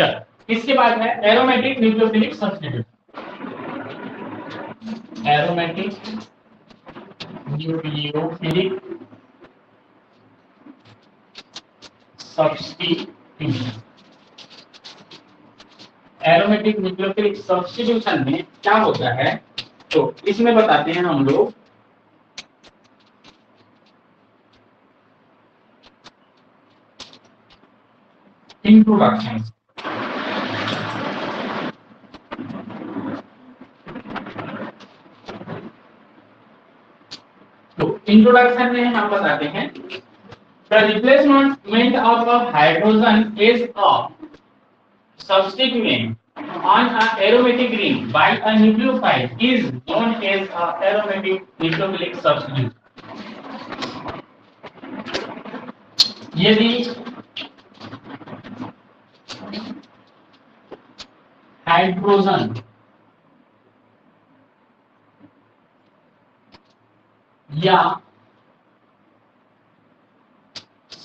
चल इसके बाद है aromatic nucleophilic substitution. Aromatic nucleophilic substitution. Aromatic nucleophilic substitution में क्या होता है, तो इसमें बताते हैं हम लोग इंट्रोडक्शन। तो इंट्रोडक्शन में हम बताते हैं the replacement of a hydrogen is a substituent on a aromatic ring by a nucleophile is known as a aromatic nucleophilic substitution. यदि हाइड्रोजन या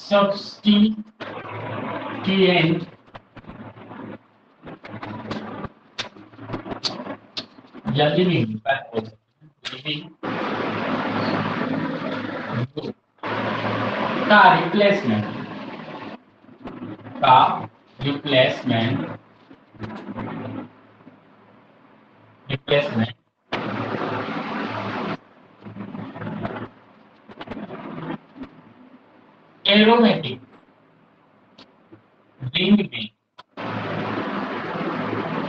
सब्स्टिट्यूएंट या लिविंग का रिप्लेसमेंट एरोमेटिक रिंग में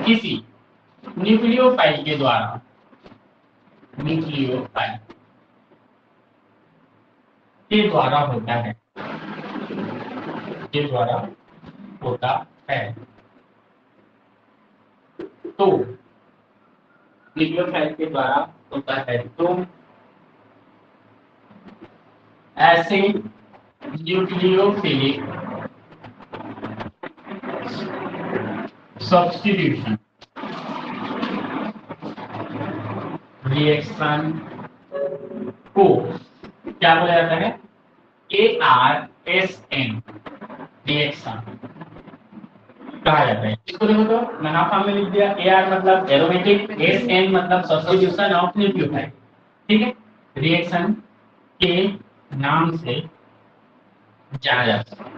किसी न्यूक्लियोफाइल के द्वारा होता है तो न्यूक्लियोफाइल के द्वारा होता है तो ऐसे न्यूक्लियोफिलिक सब्स्टिट्यूशन रिएक्शन को क्या बोला जाता है, ARSN रिएक्शन कहा जाता है। इसको देखो तो मैंने फॉर्म में लिख दिया, AR मतलब एरोमेटिक, SN मतलब सब्स्टिट्यूशन ऑफ न्यूक्लियोफाइल, ठीक है। रिएक्शन के नाम से जाना जाता है,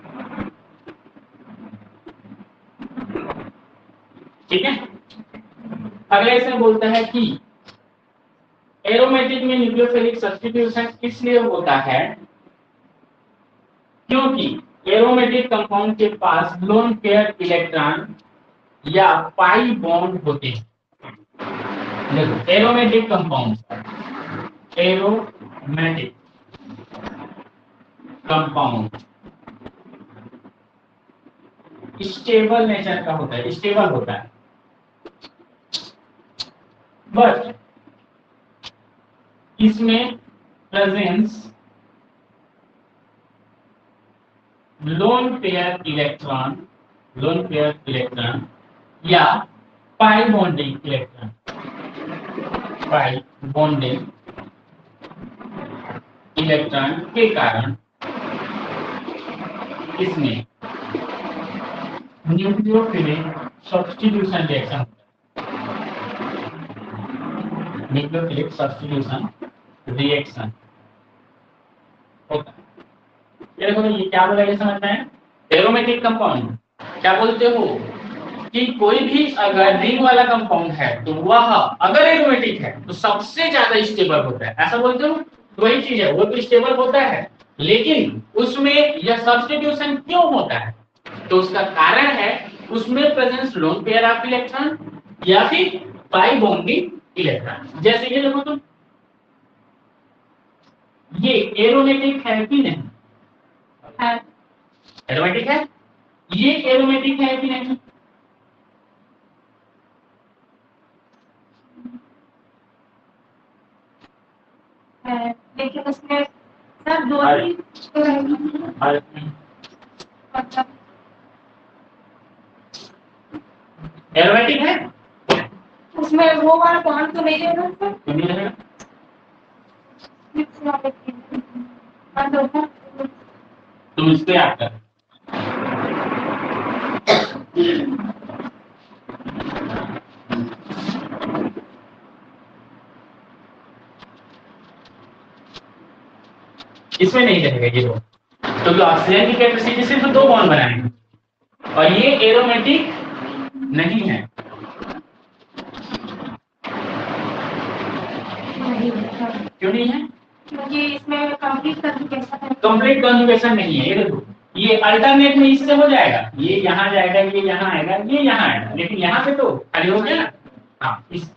ठीक है। अगले से बोलता है कि एरोमेटिक में न्यूक्लियोफिलिक सब्स्टिट्यूशन इसलिए होता है क्योंकि एरोमेटिक कंपाउंड के पास लोन पेयर इलेक्ट्रॉन या पाई बॉन्ड होते हैं। देखो एरोमेटिक कंपाउंड स्टेबल नेचर का होता है, स्टेबल होता है, बट इसमें प्रेजेंस लोन पेयर इलेक्ट्रॉन या पाई बॉन्डिंग इलेक्ट्रॉन के कारण इसमें न्यूक्लियोफिलिक सब्स्टिट्यूशन रिएक्शन होता है। देखो ये क्या बोला ये समझना है, एरोमेटिक कंपाउंड क्या बोलते हो कि कोई भी अगर रिंग वाला कंपाउंड है तो वह अगर एरोमेटिक है तो सबसे ज्यादा स्टेबल होता है, ऐसा बोलते हो। तो वही चीज है, वो तो स्टेबल होता है, लेकिन उसमें यह सब्स्टिट्यूशन क्यों होता है, तो उसका कारण है उसमें presence lone pair of electron या फिर पाई बॉन्डिंग इलेक्ट्रॉन। जैसे ये देखो तुम, ये एरोमेटिक है कि नहीं है, एरोमेटिक है, ये एरोमेटिक है कि नहीं है, लेकिन उसमें सर दो ही एरोमेटिक है, उसमें वो वाला बॉन्ड तो नहीं रहेगा सर, तुम इस पे याद कर इसमें नहीं रहेगा ये दो, क्योंकि ऑक्सीजन की कैपेसिटी सिर्फ 2 बॉन्ड बनाएंगे और ये एरोमेटिक नहीं है। क्यों नहीं है? क्योंकि इसमें कंप्लीट कन्जुगेशन है। कंप्लीट कन्जुगेशन नहीं है। ये देखो, ये अल्टरनेट में इससे हो जाएगा, ये यहाँ जाएगा, ये यहाँ आएगा, ये यहाँ आएगा, लेकिन यहाँ पे तो खाली हो गया ना। हाँ, इस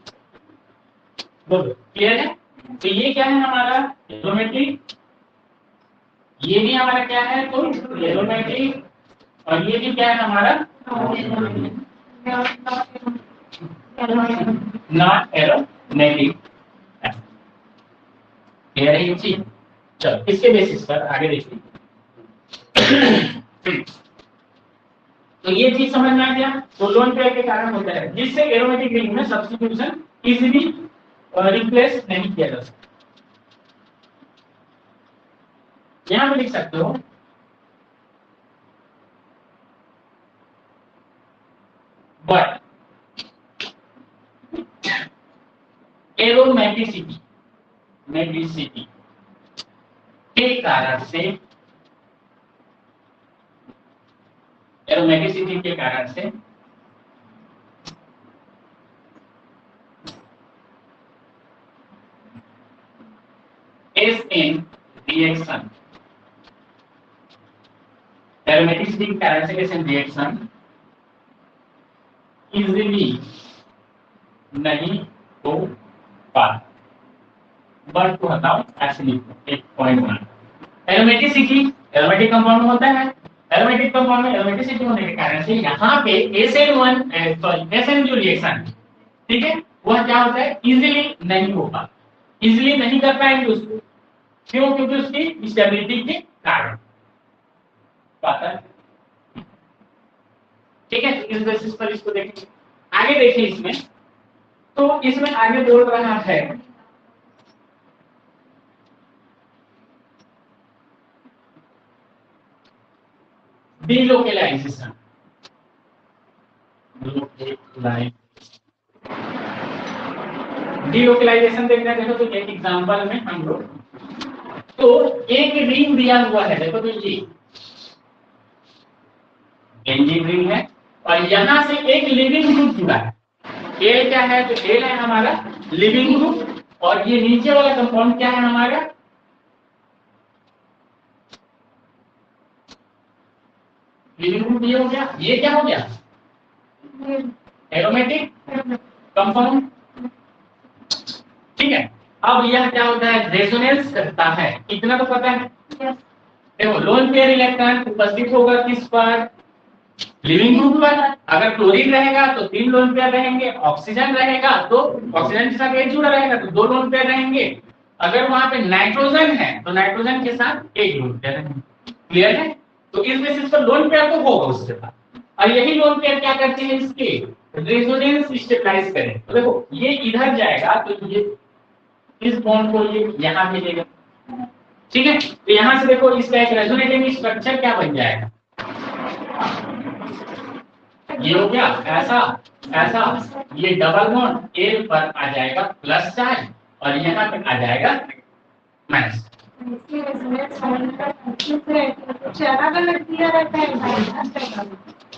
बोलो क्लियर है? तो ये क्या है हमारा एरोमेटिक, ये भी हमारा क्या है तो एरोमेटिक, और ये भी क्या है हमारा नॉट एरोमेटिक। क्लियर है ये चीज? चलो इसके बेसिस पर आगे देखिए। तो ये चीज समझ में आ गया। तो लोन पेयर के कारण होता है जिससे एरोमेटिक रिंग में सब्स्टिट्यूशन इजीली रिप्लेस नहीं किया जा सकता। यहां पे लिख सकते हो बट एरोमेटिसिटी के कारण से, एरोमेटिसिटी के कारण से SN रिएक्शन, एरोमेटिसिटी के कारण से SN रिएक्शन इजीली नहीं हो पाता। बट को हटाओ, ऐसे लिखो एक पॉइंट बना। एरोमेटिसिटी एरोमेटिक कंपाउंड होता है, एरोमेटिक कंपाउंड में एरोमेटिसिटी होने के कारण से यहाँ पे SN जो रिएक्शन, ठीक है, वह क्या होता है इजीली नहीं होगा, इजीली नहीं कर पाएंगे उसको। क्यों? क्योंकि उसकी स्टेबिलिटी के कारण। बात है ठीक है? इस बेसिस पर इसको देखिए। आगे देखिए इसमें, तो इसमें आगे बोल रहा है डिलोकेलाइजेशन। डिलोकेलाइजेशन देखना, देखो तो एक एग्जांपल में हम लोग, तो एक रिंग दिया हुआ है, देखो तो ये बेंजीन रिंग है और यहां से एक लिविंग ग्रुप जुड़ा है। एल क्या है? तो एल है हमारा लिविंग ग्रुप, और ये नीचे वाला कंपाउंड क्या है हमारा लिविंग ग्रुप। ये हो गया, ये क्या हो गया एरोमेटिक कंपाउंड। ठीक है, अब यह क्या होता है रेजोनेंस करता है, इतना तो पता है। देखो लोन पेयर इलेक्ट्रॉन उपस्थित होगा किस पर? लिविंग ग्रुप पर। अगर क्लोरीन रहेगा तो 3 लोन पेयर रहेंगे, ऑक्सीजन रहेगा तो ऑक्सीजन के साथ एक जुड़ा रहेगा तो 2 लोन पेयर रहेंगे। अगर वहां पे नाइट्रोजन है तो नाइट्रोजन के साथ एक लोन पेयर रहेंगे। क्लियर है? तो इस बेसिस पर लोन पेयर तो होगा उसके बाद, और यही लोन पेयर क्या करते हैं इसके रेजोनेंस स्टेबलाइज करें। तो देखो ये इधर जाएगा तो ये इस बॉन्ड को ये यहां भेजेगा। ठीक है, तो यहां से देखो इसका एक रेजोनेटिंग स्ट्रक्चर क्या बन जाएगा, ये हो गया ऐसा ऐसा, ये डबल बॉन्ड एल पर आ जाएगा प्लस चार्ज और यहाँ पे आ जाएगा माइनस।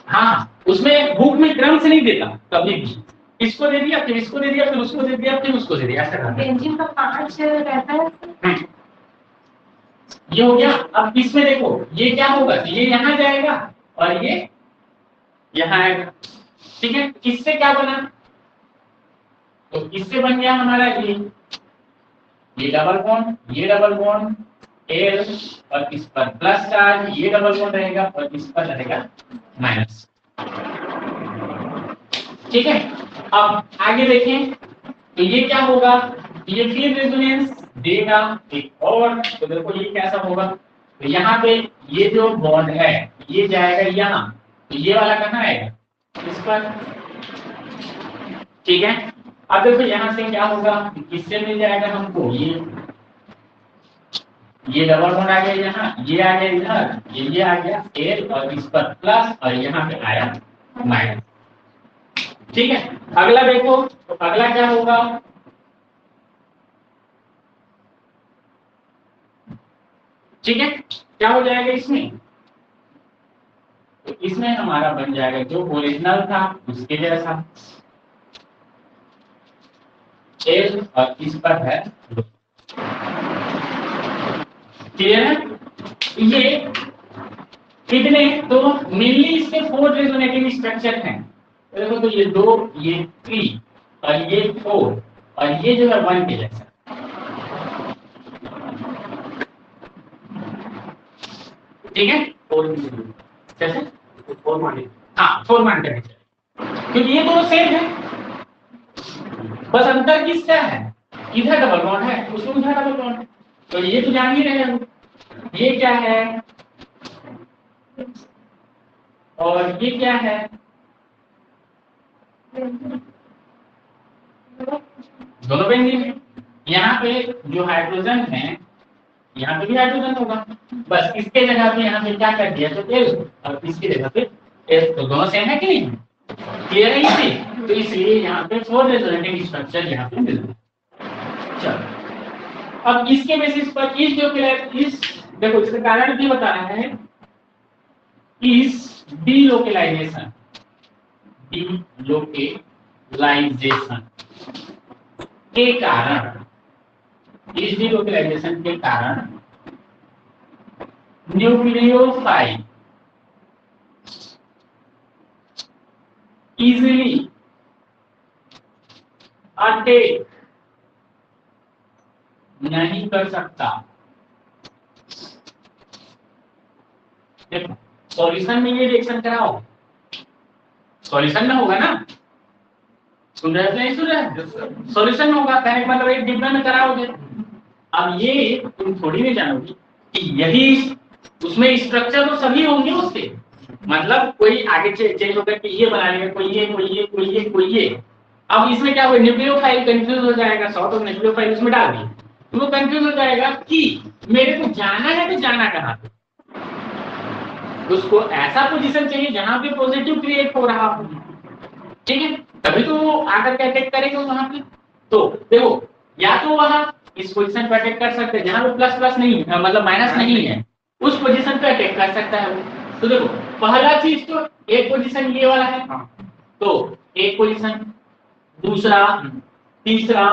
हाँ, उसमें बुक में क्रम से नहीं देता कभी भी, इसको दे दिया फिर इसको दे दिया फिर उसको दे दिया फिर उसको दे दिया, ऐसा करता है। बेंजीन का 5 रहता है। ये हो गया। अब इसमें देखो ये क्या होगा, ये यहाँ जाएगा और ये यहाँ आएगा। ठीक है, इससे क्या बना, तो इससे बन गया हमारा ये डबल बॉन्ड, ये डबल बॉन्ड एल और इस पर प्लस चार्ज, ये डबल बॉन्ड रहेगा और इस पर रहेगा माइनस। ठीक है, अब आगे देखें तो ये क्या होगा, ये फिर रेजोनेंस देगा एक और। तो देखो ये कैसा होगा, तो यहाँ पे ये जो बॉन्ड है ये जाएगा यहाँ, तो ये वाला कहाँ आएगा इस पर। ठीक है, अब देखो यहाँ से क्या होगा, इससे मिल जाएगा हमको ये डबल बॉन्ड आ गया यहाँ, ये आ गया इधर, ये आ गया एल और इस पर प्लस और यहाँ पे आया माइनस। ठीक है, अगला देखो तो अगला क्या होगा, ठीक है, क्या हो जाएगा इसमें, तो इसमें हमारा बन जाएगा जो ओरिजिनल था उसके जैसा एल, और इस पर है क्लियर है। ये कितने, तो मेनली इसके 4 रेजोनेटिंग स्ट्रक्चर हैं। तो देखो, तो ये 2, ये 3 और ये 4 और ये जो है 1 के जैसा। ठीक है, 4 कैसे, 4 मान, हाँ 4 मान करके चले, क्योंकि ये दोनों सेम है, बस अंतर किसका है, इधर डबल बॉन्ड है, उसमें उधर डबल बॉन्ड है। तो ये तो जान ही रहे हम, ये क्या है और ये क्या है, दोनों बेंजीन है। यहाँ पे जो हाइड्रोजन है, यहाँ पे भी हाइड्रोजन होगा, बस इसके जगह पे यहाँ पे क्या कर दिया, तो एल, और इसकी जगह पे एल, तो दोनों सेम है कि नहीं, क्लियर है इसे, तो इसलिए यहाँ पे 4 रेजोनेटिंग स्ट्रक्चर यहाँ पे मिल रहा है। चलो, अब इसके बेसिस पर इस जो इस देखो, इसका कारण भी बता रहा है, इस डीलोकेलाइजेशन के कारण, इस डीलोकेलाइजेशन के कारण न्यूक्लियोफाइल इजीली अटैक नहीं कर सकता। देखो, सॉल्यूशन में ये रिएक्शन कराओ, सॉल्यूशन में होगा ना, सुन रहे नहीं सुन रहे, सॉल्यूशन में होगा, कहने का मतलब एक डिब्बे में कराओगे। अब ये तुम थोड़ी नहीं जानोगे कि यही उसमें स्ट्रक्चर तो सभी होंगे उसके, मतलब कोई आगे चेंज होकर के ये बना लेगा, कोई ये कोई ये कोई ये कोई ये। अब इसमें क्या हुआ, न्यूक्लियोफाइल कंफ्यूज हो जाएगा, शॉर्ट ऑफ न्यूक्लियोफाइल उसमें डाल दिए, तो वो कंफ्यूज हो जाएगा कि मेरे को जाना है तो जाना कहाँ पे, उसको ऐसा पोजीशन चाहिए जहां पे पॉजिटिव क्रिएट हो रहा हो, ठीक है, तभी तो वो आकर के अटैक करेगा वहां पे। तो देखो, या तो वहां इस पोजीशन पे अटैक कर सकते हैं जहां पे प्लस प्लस नहीं है, मतलब माइनस नहीं है, उस पोजीशन पे अटैक कर सकता है वो। तो देखो, पहला चीज तो एक पोजीशन ये वाला है, तो एक पोजीशन, दूसरा, तीसरा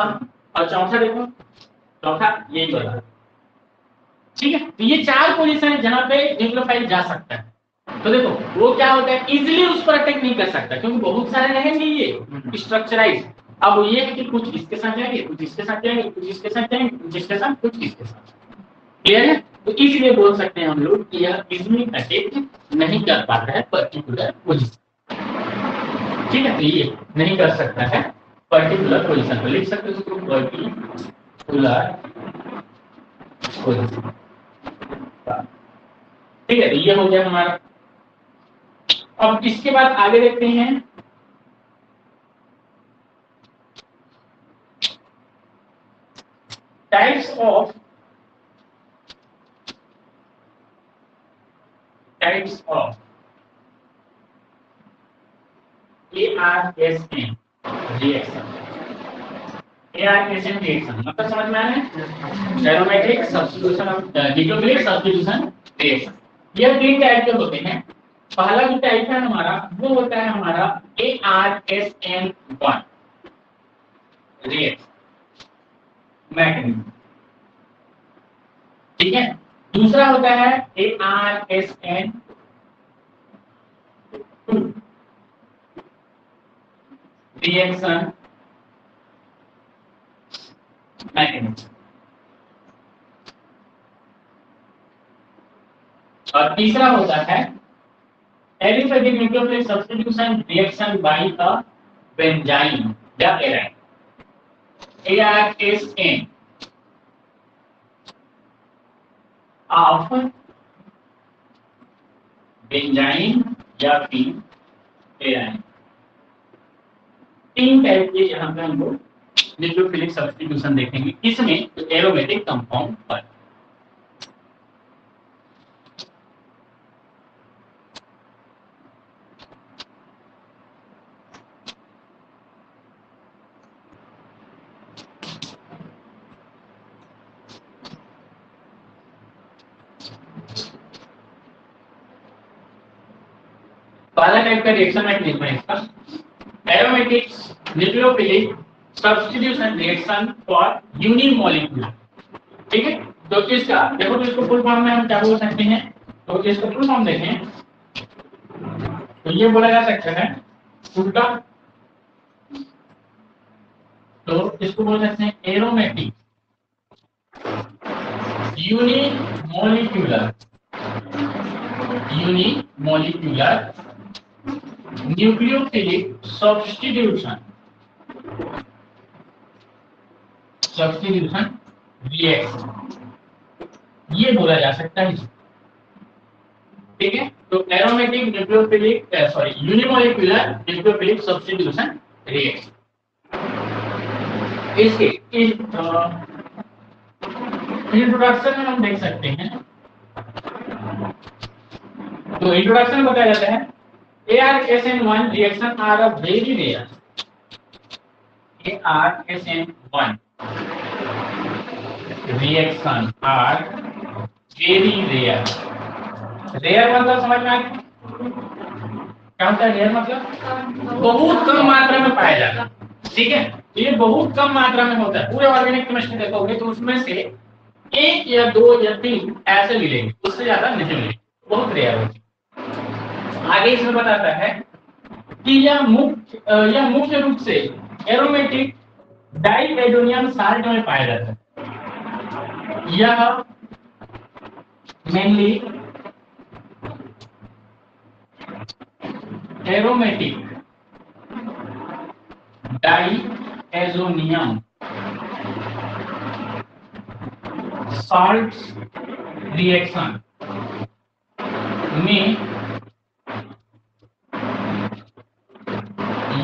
और चौथा, देखो चौथा यही वाला, ठीक है, तो ये 4 पोजीशन है जहां पे न्यूक्लियोफाइल जा सकता है। तो देखो, वो क्या होता है, इजीली उस पर अटैक नहीं कर सकता, क्योंकि बहुत सारे रहेंगे ये स्ट्रक्चराइज। अब वो ये है कि कुछ इसके साथ जाएंगे, कुछ इसके साथ जाएंगे, कुछ इसके साथ जाएंगे, कुछ इसके साथ, कुछ इसके साथ, क्लियर है। तो इसलिए बोल सकते हैं हम लोग कि यह इजीली अटैक नहीं कर पाता है पर्टिकुलर पोजीशन, ठीक है, तो ये नहीं कर सकता है पर्टिकुलर पोजीशन, को लिख सकते हो पर्टिकुलर पोजीशन, ठीक है, तो ये हो गया हमारा। अब इसके बाद आगे देखते हैं, types of ARSN reaction. ARSN reaction मतलब समझ में आ रहा है, aromatic substitution of nucleophilic substitution reaction. ये 3 टाइप के होते हैं। पहला जो टाइप है हमारा, वो होता है हमारा ARSN1 रिएक्शन मैकेनिज्म, ठीक है। दूसरा होता है ARSN2 रिएक्शन मैकेनिज्म, और तीसरा होता है aliphatic nucleophilic substitution reaction by a benzene या एराइन, ARSN ऑफ बेंजाइन या फिर एराइन। 3 टाइप के यहाँ पे हम लोग न्यूक्लियोफिलिक सब्स्टिट्यूशन देखेंगे, इसमें एरोमेटिक कंपाउंड पर। पहला टाइप का रिएक्शन मैकेनिज्म है इसका aromatic nucleophilic substitution reaction for unimolecular. ठीक है, तो इसका देखो, तो इसको फुल फॉर्म में हम क्या बोल सकते हैं, तो इसको फुल फॉर्म देखें तो ये बोला जा सकता है उल्टा, तो इसको बोल सकते हैं aromatic unimolecular nucleophilic substitution reaction, ये बोला जा सकता है। ठीक है, तो aromatic nucleophilic unimolecular nucleophilic substitution reaction. इसके इंट्रोडक्शन में हम देख सकते हैं, तो इंट्रोडक्शन में बताया जाता है ArSN1 reaction are a very rare, ArSN1 reaction are very rare। Rare मतलब समझ में आ गया क्या होता है? रेयर मतलब बहुत कम मात्रा में पाया जाता है। ठीक है, तो ये बहुत कम मात्रा में होता है। पूरे ऑर्गेनिक केमिस्ट्री देखोगे तो उसमें से एक या दो या तीन ऐसे मिलेंगे, उससे ज्यादा नहीं मिलेंगे, बहुत रेयर होती है। आगे इसमें बताता है कि यह मुख्य रूप से एरोमेटिक डाइएडोनियम साल्ट में पाया जाता है। यह mainly aromatic diazonium salt reaction में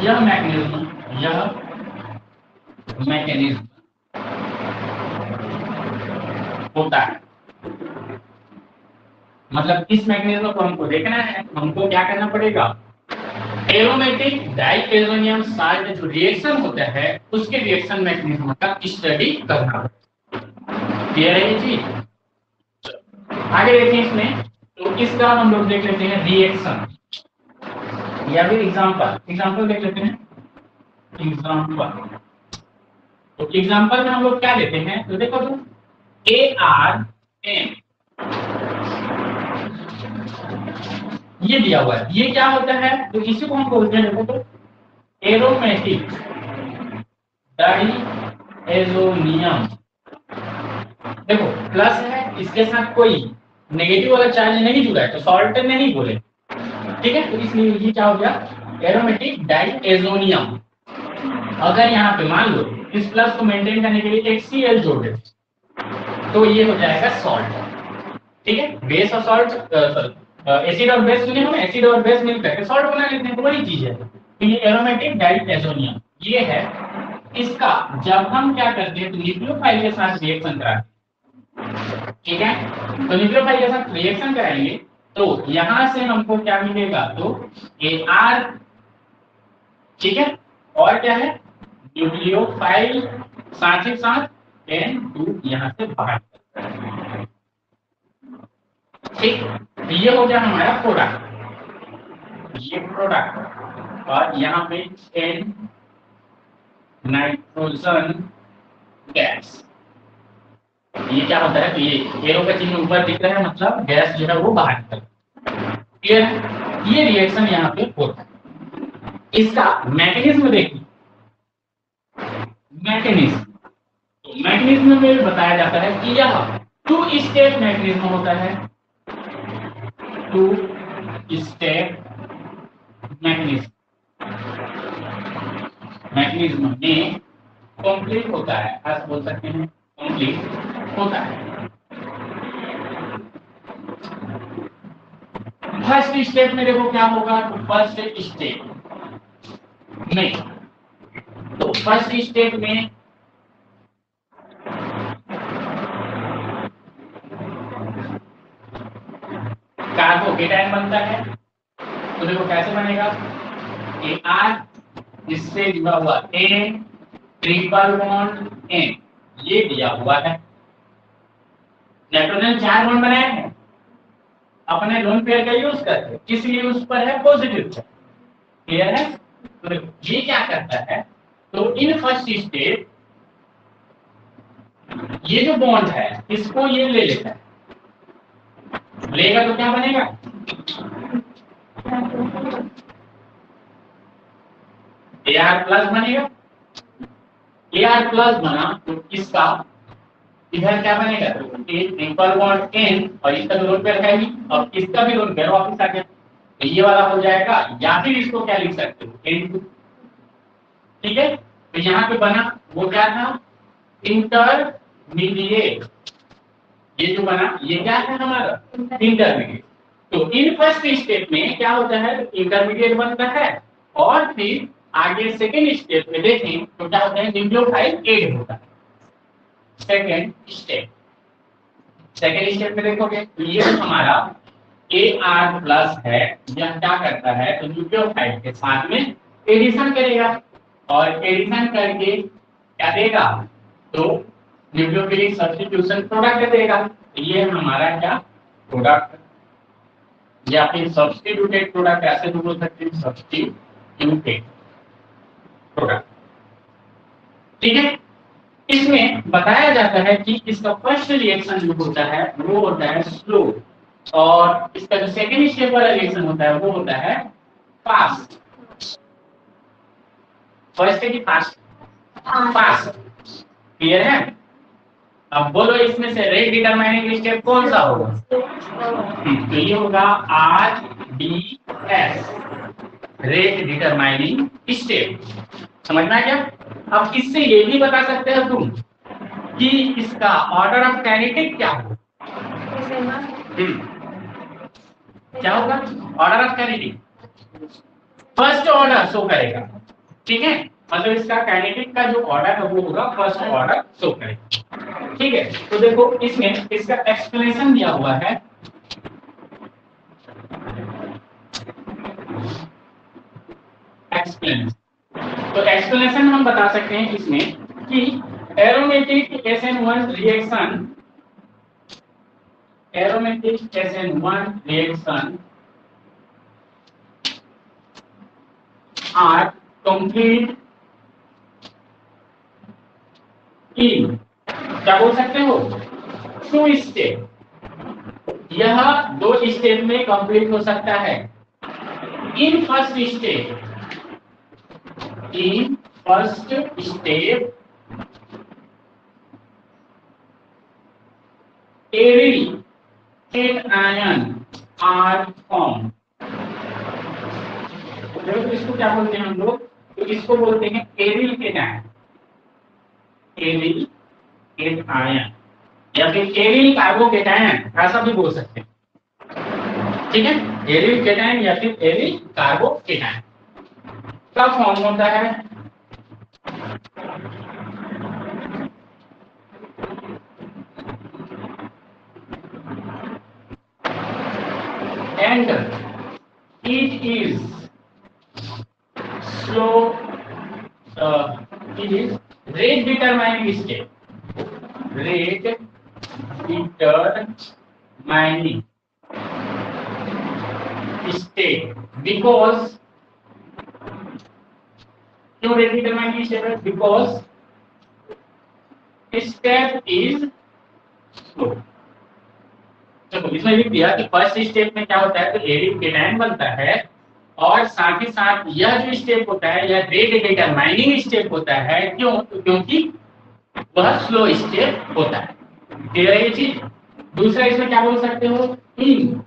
यह मैकेनिज्म होता है। मतलब इस मैकेनिज्म को हमको देखना है, हमको क्या करना पड़ेगा, एरोमेटिक डाइएजोनियम साल्ट जो रिएक्शन होता है उसके रिएक्शन मैकेनिज्म का स्टडी करना। क्लियर है ये चीज? आगे देखिए इसमें, तो इसका हम लोग देख लेते हैं रिएक्शन या फिर एग्जांपल देख लेते हैं। एग्जांपल, तो एग्जांपल में हम लोग क्या लेते हैं, तो देखो तो ArN ये दिया हुआ है, ये क्या होता है, तो इसी को हम बोलते हैं, देखो तो एरोमेटिक डाइएजोनियम। देखो प्लस है, इसके साथ कोई नेगेटिव वाला चार्ज नहीं जुड़ा है तो सॉल्ट नहीं बोले। ठीक है, तो इसलिए ये क्या हो गया, एरोमेटिक डाइएजोनियम। अगर यहाँ पे मान लो इस प्लस को मेंटेन करने के लिए HCl जोड़ दे तो ये हो जाएगा सॉल्ट। ठीक है, बेस और सॉल्ट, एसिड और बेस सुने होंगे, एसिड और बेस मिलकर के सॉल्ट बना लेते हैं, तो वही चीज है। तो ये एरोमेटिक डाइएजोनियम ये है। इसका जब हम क्या करते हैं तो न्यूक्लियोफाइल के साथ रिएक्शन कराते हैं। ठीक है, तो न्यूक्लियोफाइल के साथ रिएक्शन कराएंगे तो यहां से हमको क्या मिलेगा, तो Ar, ठीक है, और क्या है न्यूक्लियोफाइल, साथ ही साथ N2 यहां से बाहर। ठीक, ये हो गया हमारा प्रोडक्ट, ये प्रोडक्ट, और यहाँ पे N नाइट्रोजन गैस। ये क्या होता है, तो ये एरो का चिन्ह ऊपर दिख रहा है, मतलब गैस जो है वो बाहर निकल। क्लियर है, ये रिएक्शन यहाँ पे होता है। इसका मैकेनिज्म देखिए, मैकेनिज्म में बताया जाता है कि यह 2 स्टेप मैकेनिज्म होता है। 2 स्टेप मैकेनिज्म में कंप्लीट होता है, ऐसा बोल सकते हैं, कंप्लीट होता है। फर्स्ट स्टेप में देखो क्या होगा, तो फर्स्ट स्टेप में कार्बोकेटायन बनता है। तो देखो कैसे बनेगा, Ar इससे जुड़ा हुआ N ट्रिपल बॉन्ड N, ये दिया हुआ है। नाइट्रोजन 4 बॉन्ड बनाया है, अपने लोन पेयर का यूज करते हैं, किस लिए उस पर है, पॉजिटिव चार्ज। क्लियर है? तो ये क्या करता है, तो इन फर्स्ट स्टेप ये जो बॉन्ड है इसको ये ले लेता है, लेगा तो क्या बनेगा, AR प्लस बनेगा। AR प्लस बना तो इसका इधर क्या बनेगा, तो ट्रिपल बॉन्ड N और इसका भी लोन पेयर है ही, और इसका भी लोन पेयर वापस आ गया, तो ये वाला हो जाएगा, या फिर इसको क्या लिख सकते हो, N2। ठीक है, तो यहाँ पे बना वो क्या था, इंटरमीडिएट। ये जो बना ये क्या है हमारा, इंटरमीडिएट। तो इन फर्स्ट स्टेप में क्या होता है, इंटरमीडिएट बनता है, और फिर आगे सेकेंड स्टेप में देखें तो क्या होता है, न्यूक्लियोफाइल एड होता है। सेकेंड स्टेप में देखोगे तो ये हमारा AR प्लस है, यह क्या करता है, तो न्यूक्लियोफाइल के साथ में एडिशन करेगा, और एडिशन करके क्या देगा, तो न्यूक्लियोफिलिक सब्स्टिट्यूशन प्रोडक्ट देगा। तो ये हमारा क्या प्रोडक्ट, या फिर सब्स्टिट्यूटेड प्रोडक्ट, ऐसे भी बोल सकते हैं, सब्स्टिट्यूटेड प्रोडक्ट। ठीक है, इसमें बताया जाता है कि इसका फर्स्ट रिएक्शन जो होता है वो होता है स्लो, और इसका जो सेकेंड स्टेप वाला रिएक्शन होता है वो होता है फास्ट। फर्स्ट है कि फास्ट, फास्ट। क्लियर है? अब बोलो इसमें से रेट डिटरमाइनिंग स्टेप कौन सा होगा, तो ये होगा RDS, रेट डिटरमाइनिंग स्टेप। समझ में आ गया? अब इससे ये भी बता सकते हो तुम कि इसका ऑर्डर ऑफ काइनेटिक क्या होगा, क्या होगा order of kinetic, first order show करेगा। ठीक है, मतलब इसका काइनेटिक का जो ऑर्डर है वो होगा फर्स्ट ऑर्डर शो करेगा। ठीक है, तो देखो इसमें इसका एक्सप्लेनेशन दिया हुआ है, एक्सप्लेनेशन। तो एक्सप्लेनेशन हम बता सकते हैं इसमें कि aromatic SN1 reaction, aromatic SN1 reaction are complete in, क्या बोल सकते हो, 2 स्टेप। यह 2 स्टेप में कंप्लीट हो सकता है। In first step, in first step aryl cation are form. देखो इसको क्या बोलते हैं हम लोग, तो इसको बोलते हैं एरिल केटायन, एरिल केटायन या फिर एरिल कार्बोकेटायन, ऐसा भी बोल सकते हैं। ठीक है, एरिल केटायन या फिर एरिल कार्बोकेटायन का फॉर्म होता है। And it is slow, it is rate determining step, rate determining step, because क्यों rate determining step है, because step is slow। देखो इसमें लिख दिया कि फर्स्ट स्टेप में क्या होता है, तो एरिल केटायन बनता है, और साथ ही साथ यह जो स्टेप होता है यह रेट डिटरमाइनिंग स्टेप होता है। क्यों? तो क्योंकि वह स्लो स्टेप होता है। क्लियर है ये चीज? दूसरा इसमें क्या बोल सकते हो, in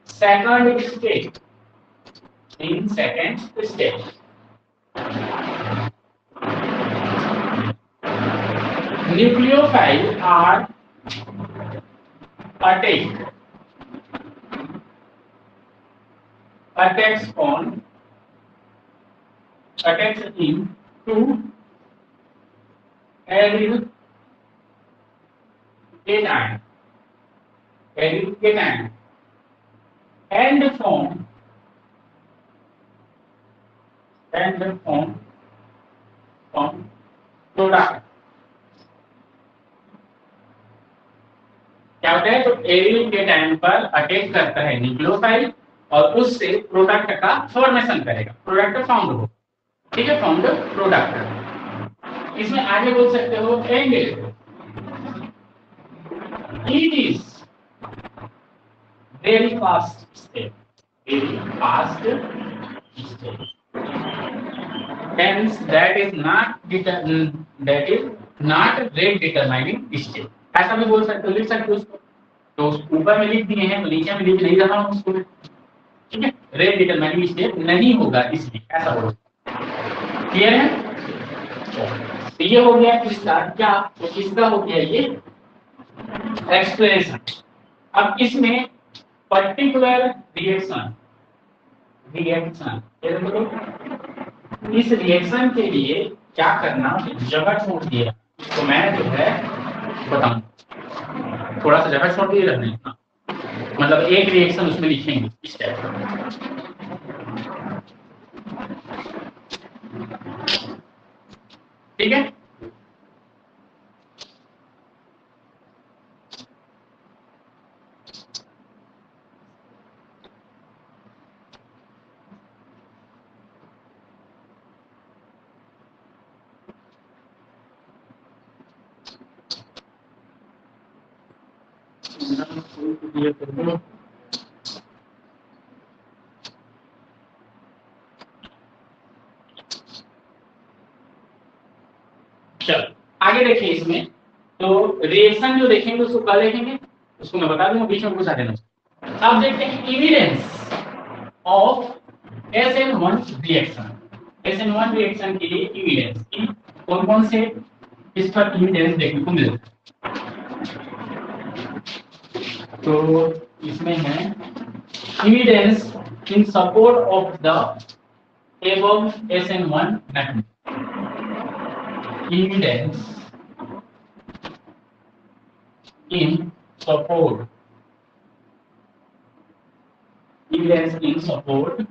second step, in second step nucleophile are attacks into aryl cation, and form product. क्या होता है, तो एरिल के टाइम पर अटैक करता है न्यूक्लियोफाइल और उससे प्रोडक्ट का फॉर्मेशन करेगा, प्रोडक्ट फाउंड हो, ठीक है, फाउंड प्रोडक्ट। इसमें आगे बोल सकते हो and it is very fast step, very fast step, hence that is not rate determining step। ऐसा भी बोल सकते हो, लिख सकते हो उसको, तो ऊपर में लिख दिए हैं तो नीचे में लिख नहीं रहा हूं उसको, ठीक है, रेट डिटरमाइनिंग स्टेप नहीं होगा इसलिए ऐसा बोलो। क्लियर है? तो ये हो गया इसका क्या, तो इसका हो गया ये एक्सप्लेनेशन। अब इसमें पर्टिकुलर रिएक्शन इस रिएक्शन के लिए क्या करना, जगह छोड़ दिया, तो मैं जो है बताऊं, थोड़ा सा जगह छोड़ दिए रहने, मतलब एक रिएक्शन उसमें लिखेंगे इस टाइप का, ठीक है। चलो आगे देखिए इसमें, तो रिएक्शन जो देखेंगे उसको कल देखेंगे, उसको मैं बता दूंगा, बीच में घुसा देना। अब देखते हैं evidence of SN1 reaction. SN1 reaction के लिए एविडेंस कौन कौन से इस पर एविडेंस देखने को मिलता है, तो इसमें है evidence in support of the above SN1 mechanism, evidence in support, evidence in support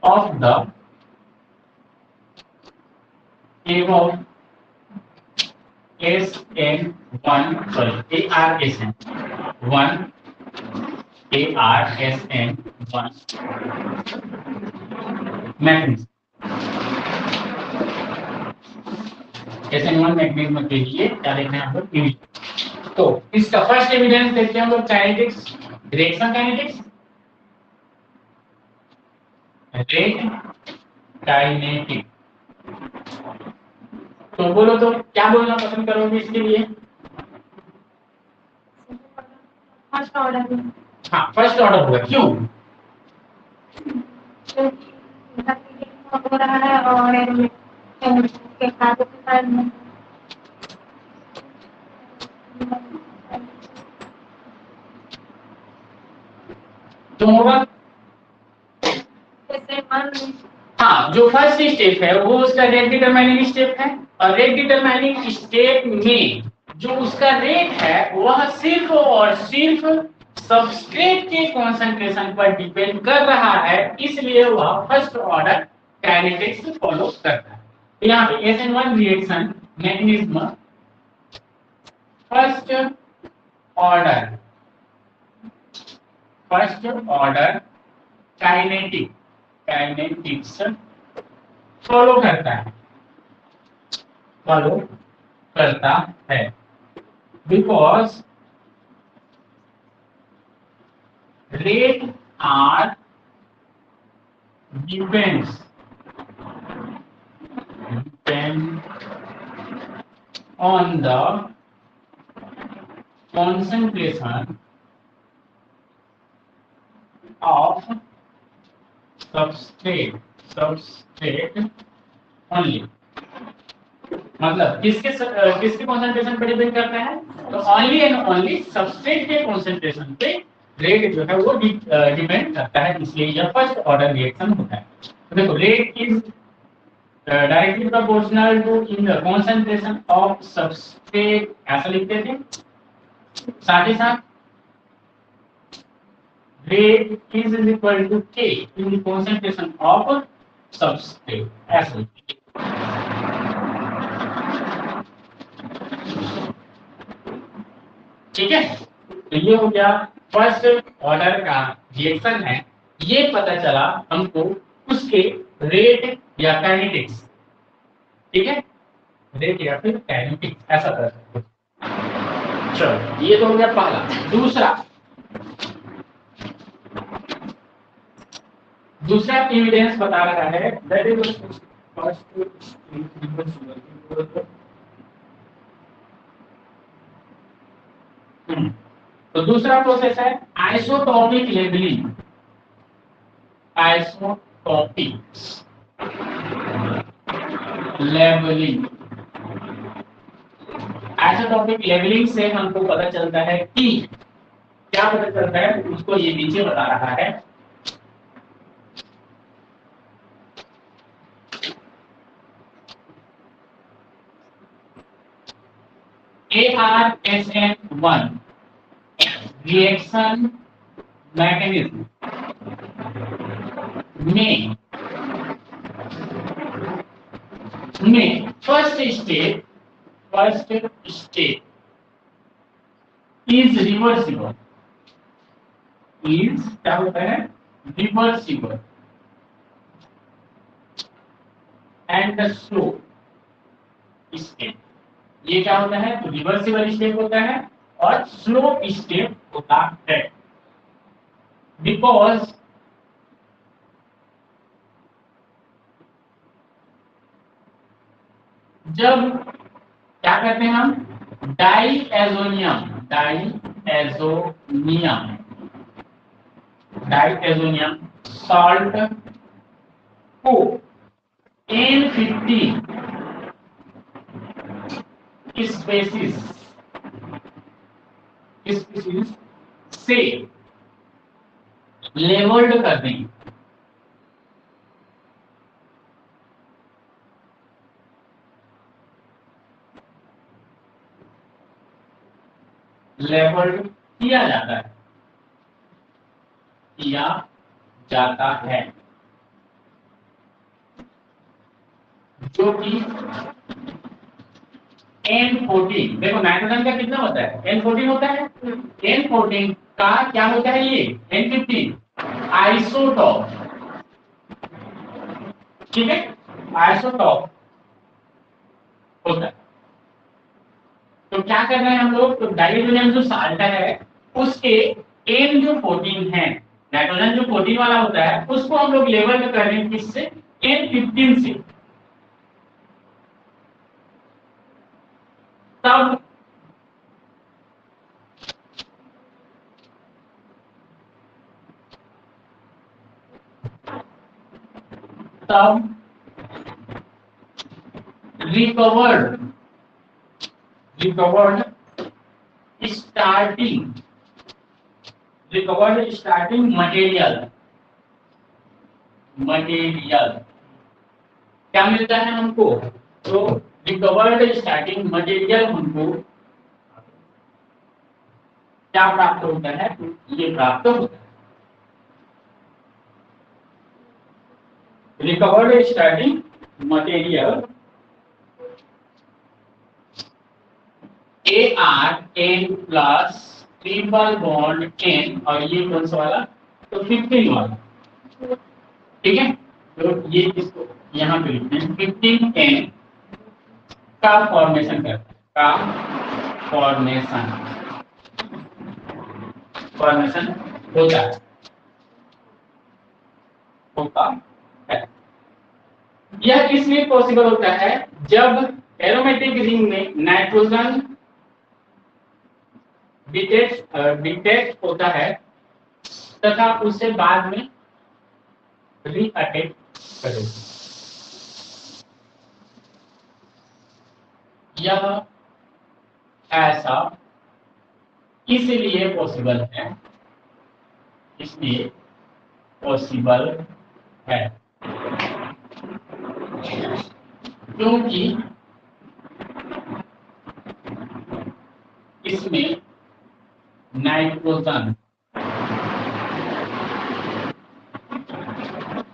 of the above SN1, sorry, ARSN1 manganese SN1 manganese के लिए क्या देखना है हम लोग, तो इसका फर्स्ट एविडेंस देखते हैं हम लोग kinetics, reaction kinetics, rate kinetic. तो बोलो तो क्या बोलना पसंद करोगे इसके लिए? First order. हाँ फर्स्ट ऑर्डर होगा, क्यों? हो रहा है और के कार्य के कारण तो होगा जैसे मान हाँ, जो फर्स्ट स्टेप है वो उसका रेट डिटरमाइनिंग स्टेप है, और रेट डिटरमाइनिंग स्टेप में जो उसका रेट है वह सिर्फ और सिर्फ सबस्ट्रेट के कंसंट्रेशन पर डिपेंड कर रहा है, इसलिए वह फर्स्ट ऑर्डर काइनेटिक्स फॉलो करता है। तो यहाँ पे SN1 reaction mechanism first order kinetics follow करता है because rate are depends on the concentration of substrate only, मतलब किसके कॉन्सेंट्रेशन पर डिपेंड करता है, तो ओनली एंड ओनली सबस्ट्रेट के कॉन्सेंट्रेशन पे रेट जो है वो डिपेंड करता है, इसलिए यह फर्स्ट ऑर्डर रिएक्शन होता है। तो देखो rate is directly proportional to in the concentration of substrate, ऐसा लिखते थे, साथ ही साथ रेट इज इक्वल टू के इन द कॉन्सेंट्रेशन ऑफ सबस्ट्रेट, ऐसा लिखते ठीक है, तो ये हो गया फर्स्ट ऑर्डर का रिएक्शन है, ये पता चला हमको उसके रेट या काइनेटिक्स। ठीक है, रेट या फिर काइनेटिक्स ऐसा कर सकते हो। चलो ये तो हो गया पहला। दूसरा एविडेंस बता रहा है दैट इज फर्स्ट। तो दूसरा प्रोसेस है isotopic labelling. Isotopic labelling, isotopic labelling से हमको पता चलता है कि क्या पता चलता है, उसको ये नीचे बता रहा है। ARSN1 रिएक्शन मैकेनिज्म में first step is reversible, is क्या होता है, reversible and the slow step. ये क्या होता है, तो रिवर्सिबल स्टेप होता है और स्लो स्टेप होता है, बिकॉज जब क्या करते हैं हम, डाइएजोनियम सॉल्ट को N50 स्पेसीज से लेवल्ड कर देंगे। लेवल्ड किया जाता है जो कि N14, देखो नाइट्रोजन का कितना होता है, N14 होता है। N14 का क्या होता है, ये N15 आइसोटॉप। ठीक है, आइसोटॉप होता है। तो क्या कर रहे हैं हम लोग, तो डाइएजोनियम जो साल्ट है उसके N जो 14 है, नाइट्रोजन जो 14 वाला होता है, उसको हम लोग लेवल में कर रहे हैं किससे, N15 से। तब रिकवर्ड स्टार्टिंग मटेरियल क्या मिलता है हमको, तो रिकवर्ड स्टार्टिंग मटेरियल हमको क्या प्राप्त होता है, ये प्राप्त होता है recovered starting material ARN plus triple bond N, और ये कौन सा वाला, तो 15 वाला। ठीक है, तो ये इसको यहाँ पे लिखते हैं 15N का फॉर्मेशन करता है, का फॉर्मेशन होता है। यह इसलिए पॉसिबल होता है जब एरोमेटिक रिंग में नाइट्रोजन डिटेक्ट होता है तथा उससे बाद में रीअटैक करे। यह ऐसा इसलिए पॉसिबल है क्योंकि इसमें नाइट्रोजन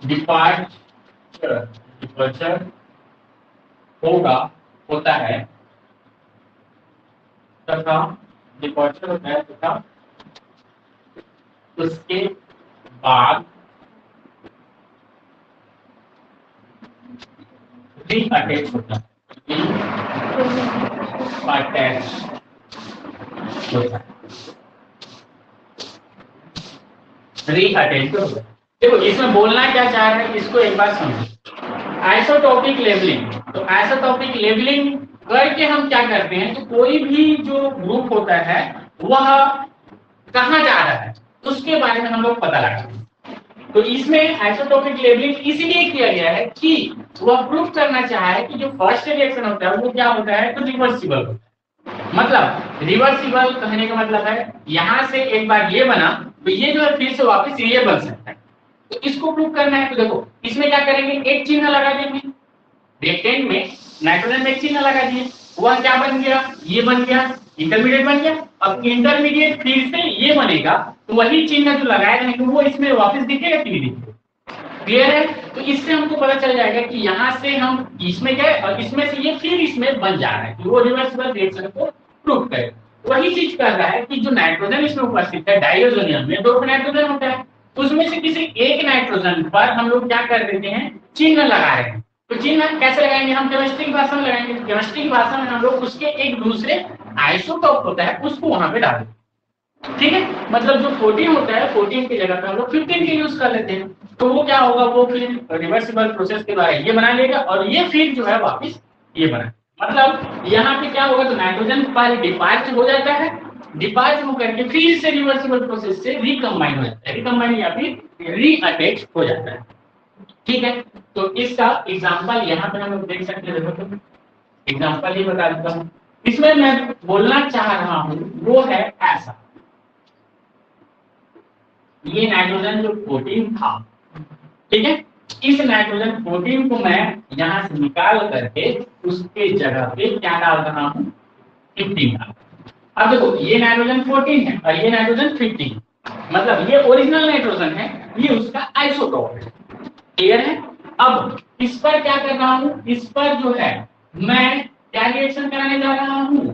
डिपार्चर होता है तथा डिपॉर्चर होता है तथा उसके बाद रीअटैच होता है, अटैच होता है, रीअटैच होता है। देखो इसमें बोलना क्या चाह रहे हैं इसको एक बार समझो। आइसोटोपिक लेबलिंग, तो आइसोटोपिक लेबलिंग करके हम क्या करते हैं कि कोई भी जो ग्रुप होता है वह कहाँ जा रहा है उसके बारे में हम लोग पता लगाते हैं। तो इसमें आइसोटोपिक लेबलिंग इसलिए किया गया है कि वह प्रूफ करना चाहा है कि जो फर्स्ट रिएक्शन होता है वो क्या होता है, तो रिवर्सिबल होता है। मतलब रिवर्सिबल कहने का मतलब है यहां से एक बार ये बना तो ये जो है फिर से वापस ये बन सकता है। तो इसको प्रूफ करना है तो देखो इसमें क्या करेंगे, एक चिन्ह लगा देंगे, रिएक्टेंट में नाइट्रोजन में एक चिन्ह लगा दिए, वह क्या बन गया, ये बन गया, इंटरमीडिएट बन गया। अब इंटरमीडिएट फिर से ये बनेगा तो वही चिन्ह जो लगाए रहेंगे वो इसमें वापस दिखेगा कि नहीं दिखेगा। क्लियर है? तो इससे हमको पता चल जाएगा कि यहाँ से हम इसमें गए और इसमें से ये फिर इसमें बन जा रहा है, कि वो रिवर्सिबल रिएक्शन को प्रूव करे। वही चीज कर रहा है कि जो नाइट्रोजन इसमें उपस्थित है डाइओजोनियम में 2 नाइट्रोजन होता है, उसमें से किसी एक नाइट्रोजन पर हम लोग क्या कर देते हैं, चिन्ह लगा रहे हैं। तो चिन्ह कैसे लगाएंगे, हम केमिस्ट्री की भाषा में लगाएंगे। केमिस्ट्री की भाषा में हम लोग उसके एक दूसरे आइसोटोप होता है उसको वहां पे डाल देते हैं। ठीक है, मतलब जो 14 होता है 14 की जगह पे हम लोग 15 के यूज कर लेते हैं। तो वो क्या होगा, वो फिर रिवर्सिबल प्रोसेस के द्वारा ये बना लेगा और ये फिर जो है वापस ये बना, मतलब यहाँ पे क्या होगा, तो नाइट्रोजन पहले डिपार्च हो जाता है, डिपार्च होकर के फिर से रिवर्सिबल प्रोसेस से रिकम्बाइन हो जाता है, रिकम्बाइन या फिर रीअटैच हो जाता है। ठीक है, तो इसका एग्जांपल यहाँ पे हम लोग देख सकते हैं। देखो तो एग्जांपल ही बता देता हूँ, इसमें मैं बोलना चाह रहा हूँ वो है ऐसा, ये नाइट्रोजन जो 14 था, ठीक है, इस नाइट्रोजन 14 को मैं यहां से निकाल करके उसके जगह पे क्या डाल रहा हूं, 15 डाल। अब देखो ये नाइट्रोजन 14 है और ये नाइट्रोजन 15, मतलब ये ओरिजिनल नाइट्रोजन है, ये उसका आइसोटोप है। क्लियर है? अब इस पर क्या कर रहा हूं, इस पर जो है मैं क्या रिएक्शन कराने जा रहा हूं,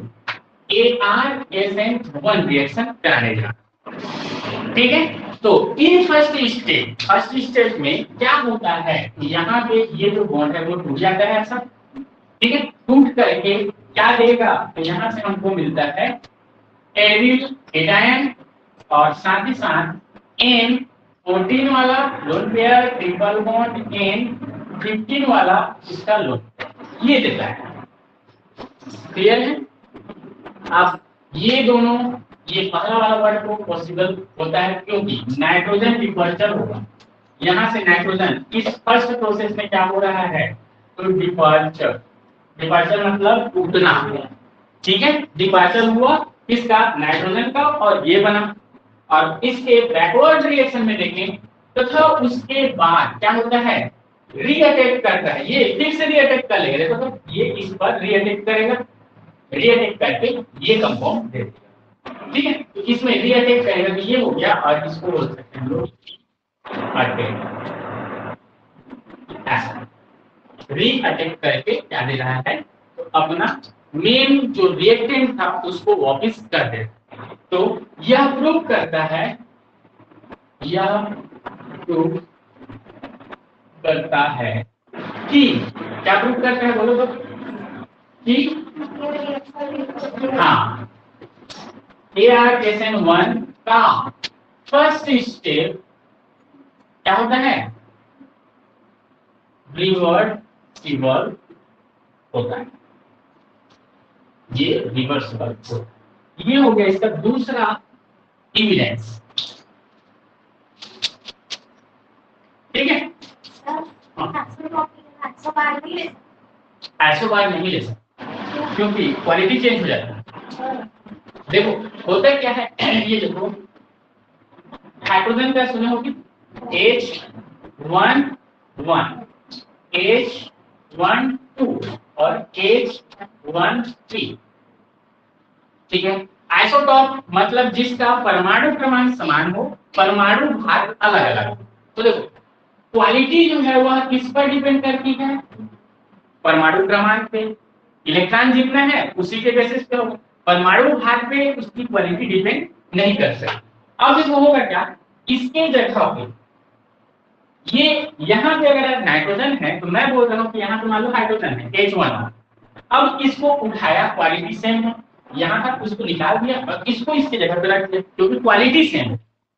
ArSN1 रिएक्शन कराने जा रहा हूं। ठीक है, तो इन फर्स्ट स्टेज में क्या होता है, यहाँ पे ये जो बॉन्ड है वो टूट जाता है ऐसा। ठीक है, टूट करके क्या देगा, तो यहाँ से हमको मिलता है एरिल एडायन और साथ ही साथ N14 वाला lone pair, triple bond N15 वाला इसका लोन, ये देता है। क्लियर है? अब ये दोनों, ये पहला वाला वर्ड को पॉसिबल होता है क्योंकि नाइट्रोजन डिपर्चर होगा, यहाँ से नाइट्रोजन इस फर्स्ट प्रोसेस में क्या हो रहा है, तो डिपर्चर, डिपर्चर मतलब उठना। ठीक है, डिपर्चर हुआ किसका, नाइट्रोजन का, और ये बना। और इसके बैकवर्ड रिएक्शन में देखें तथा उसके बाद क्या होता है, रीअटैक करता है, ये फिर से रीअटैक कर लेगा। देखो तो ये इस पर रीअटैक करेगा, रीअटैक करके ये कंपाउंड दे देगा। ठीक है, तो इसमें रीअटैक करेगा तो ये हो गया, और इसको बोल सकते हैं हम लोग अटैक। ऐसा रीअटैक करके क्या दे रहा है, तो अपना मेन जो रिएक्टेंट था उसको वापस कर दे। तो यह प्रूव करता है, यह प्रूव करता है कि, क्या प्रूव करता है बोलो तो, कि हाँ ArSN1 का फर्स्ट स्टेप क्या होता है, रिवर्सिबल होता है, ये रिवर्सिबल होता है। ये हो गया इसका दूसरा एविडेंस। ठीक है, ऐसो बार नहीं ले सकते क्योंकि क्वालिटी चेंज हो जाता है। देखो होता क्या है, ये देखो हाइड्रोजन का सुने होगी H11 H12 और H13। ठीक है, आइसोटॉप मतलब जिसका परमाणु क्रमांक समान हो, परमाणु भार अलग अलग हो। तो देखो क्वालिटी जो है वह किस पर डिपेंड करती है, परमाणु क्रमांक पे, इलेक्ट्रॉन जितना है उसी के बेसिस पे होगा। परमाणु भार पे उसकी क्वालिटी डिपेंड नहीं कर सकती। अब देखो होगा क्या, इसके जगह पे ये यहाँ पे अगर नाइट्रोजन है तो मैं बोल रहा हूँ कि यहाँ पे मान लो हाइड्रोजन है H1। अब इसको उठाया, क्वालिटी सेम है, यहाँ तक उसको निकाल दिया और इसको इसके जगह पे रख दिया क्योंकि क्वालिटी सेम है,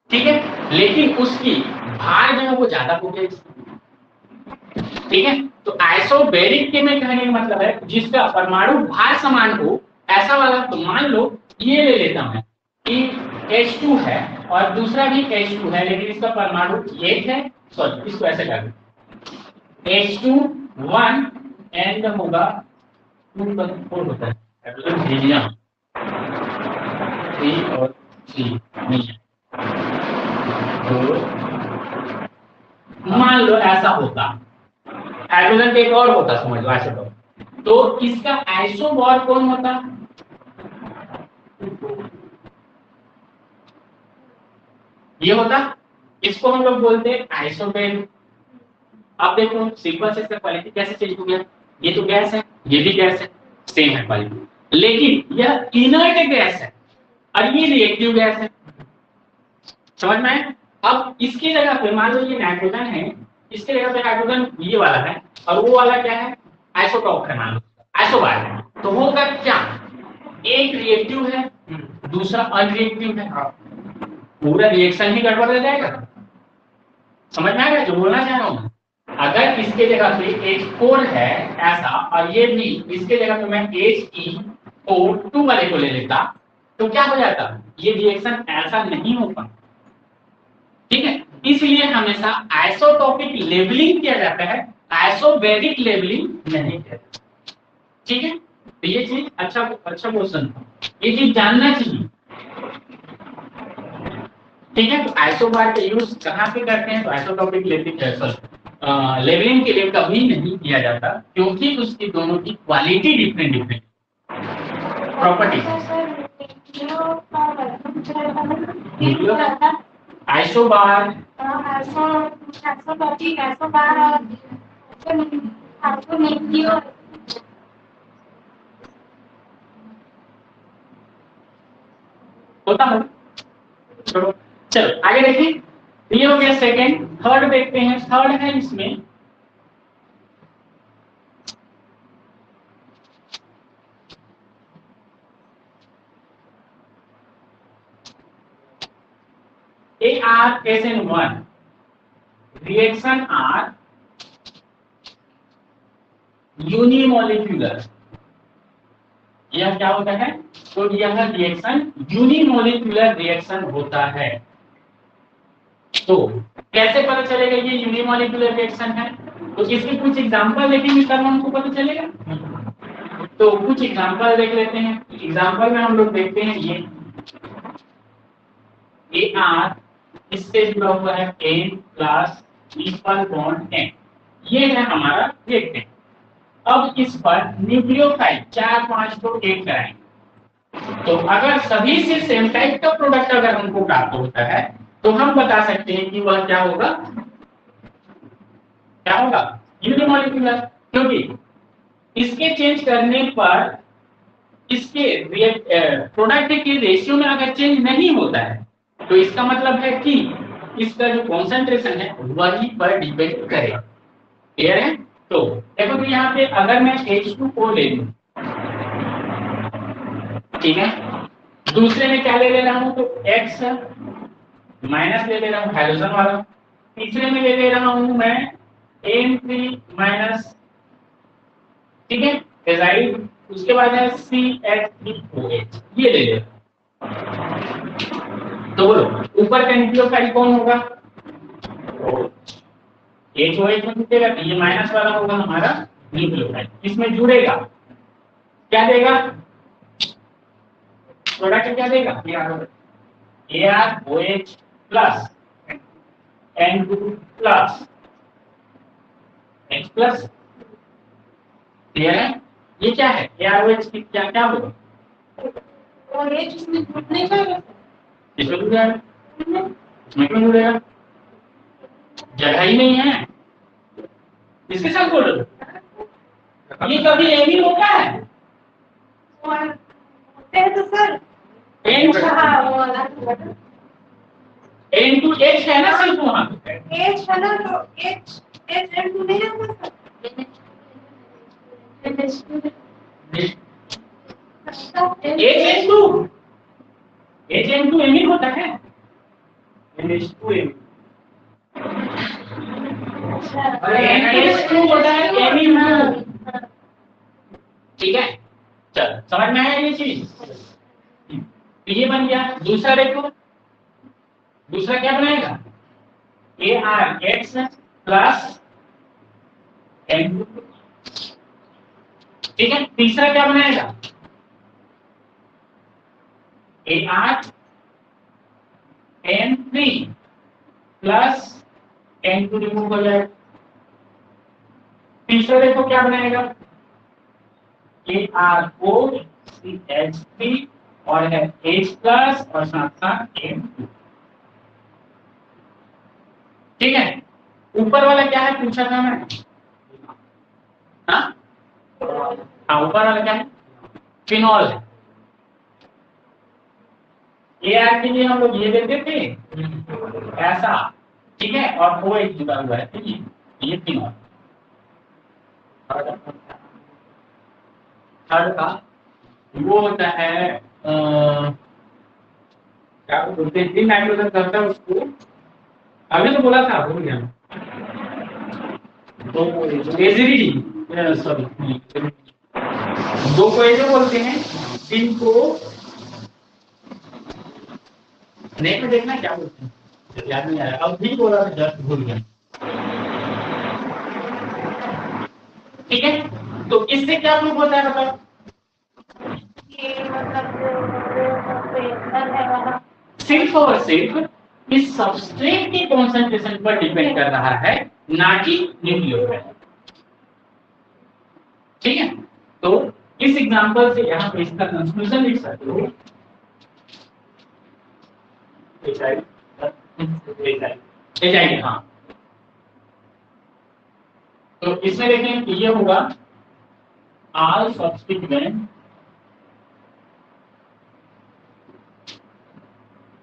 ठीक है, लेकिन उसकी भार जो है वो ज्यादा हो गया, ठीक है। तो आइसोबैरिक के में कहने का मतलब है जिसका परमाणु भार समान हो, ऐसा वाला। तो मान लो ये ले लेता मैं कि H2 है और दूसरा भी H2 है, लेकिन इसका परमाणु 1 है, सॉरी इसको ऐसे कर H2 1 एंड होगा 2 पर 4 होता है, हाइड्रोजन हीलियम 3 और 3 नहीं है। तो मान लो ऐसा होता, हाइड्रोजन के एक और होता, समझ लो आइसोटॉप, तो इसका आइसोबॉर कौन होता, ये होता, इसको हम लोग बोलते हैं आइसोबेन। अब देखो सीक्वेंस इसका क्वालिटी कैसे चेंज हो गया, ये तो गैस है, ये भी गैस है, सेम है क्वालिटी, लेकिन यह इनर्ट गैस है और ये रिएक्टिव गैस है, समझ में आया? अब इसकी जगह पे मान लो ये नाइट्रोजन है, इसके जगह पे हाइड्रोजन ये वाला है और वो वाला क्या है, आइसोटॉप है, मान लो आइसोबार है, तो होगा क्या, एक रिएक्टिव है दूसरा अनरिएक्टिव है, पूरा रिएक्शन ही गड़बड़ हो जाएगा। समझ में आएगा जो बोलना चाह रहा हूँ? अगर इसके जगह पे H4 है ऐसा और ये भी इसके जगह पे मैं HeO2 वाले को ले लेता तो क्या हो जाता, ये रिएक्शन ऐसा नहीं होता, ठीक है। इसलिए हमेशा आइसोटॉपिक लेबलिंग किया जाता है, आइसोबैरिक लेबलिंग नहीं किया जाता, ठीक है। तो ये चीज अच्छा क्वेश्चन था, ये चीज जानना चाहिए, ठीक है। तो आइसोबार का यूज कहाँ पे करते हैं, तो आइसोटॉपिक लेबलिंग के लिए कभी नहीं किया जाता क्योंकि उसकी दोनों की क्वालिटी डिफरेंट प्रॉपर्टी। आइसोबार होता है, चलो आगे देखिए, ये हो गया सेकंड। थर्ड देखते हैं, थर्ड है इसमें ArSN1 रिएक्शन आर यूनिमोलिक्यूलर, यह क्या होता है, तो यह रिएक्शन यूनिमोलिक्यूलर रिएक्शन होता है। तो कैसे पता चलेगा ये यूनिमोलिक्यूलर रिएक्शन है, तो इसके कुछ एग्जांपल देखेंगे तब हमको पता चलेगा। तो कुछ एग्जांपल देख लेते हैं। एग्जांपल में हम लोग देखते हैं ये AR इससे जुड़ा हुआ है N plus triple bond N, ये है हमारा रिएक्टेंट। अब इस पर न्यूक्लियोफाइल 4-5 को ऐड कराएंगे, तो अगर सभी से सेम टाइप का प्रोडक्ट अगर हमको प्राप्त होता है तो हम बता सकते हैं कि वह क्या होगा, यूनिमोलिक्यूलर, क्योंकि इसके चेंज करने पर इसके प्रोडक्ट के रेशियो में अगर चेंज नहीं होता है तो इसका मतलब है कि इसका जो कॉन्सेंट्रेशन है वही पर डिपेंड करेगा, क्लियर है। तो देखो, तो यहाँ पे अगर मैं H2O ले लूं, ठीक है, दूसरे में क्या ले रहा हूं, तो X माइनस ले रहा हूं हाइड्रोजन वाला, तीसरे में ले रहा हूं मैं N3 माइनस, ठीक है, एजाइड, उसके बाद है CH3OH, ये ले लें। तो बोलो ऊपर का न्यूक्लियोफाइल कौन होगा, HOH में जुड़ेगा, तो ये माइनस वाला होगा हमारा न्यूक्लियोफाइल, इसमें जुड़ेगा, क्या देगा, प्रोडक्ट क्या देगा, ArOH plus N2 plus H plus, clear है। ये क्या है, ArOH की क्या क्या होगा, और ये जिसमें जुड़ने का इसमें जुड़ जाएगा, इसमें क्यों जुड़ेगा, जगह ही नहीं है, इसके साथ बोलो, ये कभी नहीं होता है, तो सर N हाँ वो वाला N2H है ना सिर्फ वहां पे H है ना तो H N2 नहीं है सर HN2 HN2 एमिन होता है NH2 NH2 होता है एमिन। ठीक है, चल समझ में आया ये चीज। तो ये बन गया। दूसरा देखो, दूसरा क्या बनाएगा ARX प्लस N2। ठीक है, तीसरा क्या बनाएगा ARN3 प्लस N2 रिमूव हो जाएगा। तीसरा देखो क्या बनाएगा AROCH3 और है H प्लस और साथ साथ N2। ठीक है, ऊपर वाला क्या है पूछा था मैं। हाँ ऊपर वाला क्या है फिनॉल है। AR के लिए हम लोग ये देते थे ऐसा, ठीक है, और OH जुड़ा हुआ है, ठीक है, ये फिनॉल। थर्ड का वो होता है क्या बोलते हैं, तीन नाइट्रोजन करता है उसको, अभी तो बोला था भूल गया। तो एजिडी सॉरी दो को एजो बोलते हैं, तीन को नेक में देखना क्या बोलते हैं याद नहीं आ रहा, अब भी बोला था जस्ट भूल गया। ठीक है, तो इससे क्या प्रूफ होता है बताओ। ये मतलब सिर्फ और सिर्फ इस सबस्ट्रेट के कॉन्सेंट्रेशन पर डिपेंड कर रहा है, ना कि न्यूक्लियोटाइड। ठीक है, तो इस एग्जांपल से यहाँ पे इसका कंक्लूजन लिख सकते हो। एचआईवी, हाँ। तो इसमें देखें कि ये होगा आल सब्स्टिट्यूएंट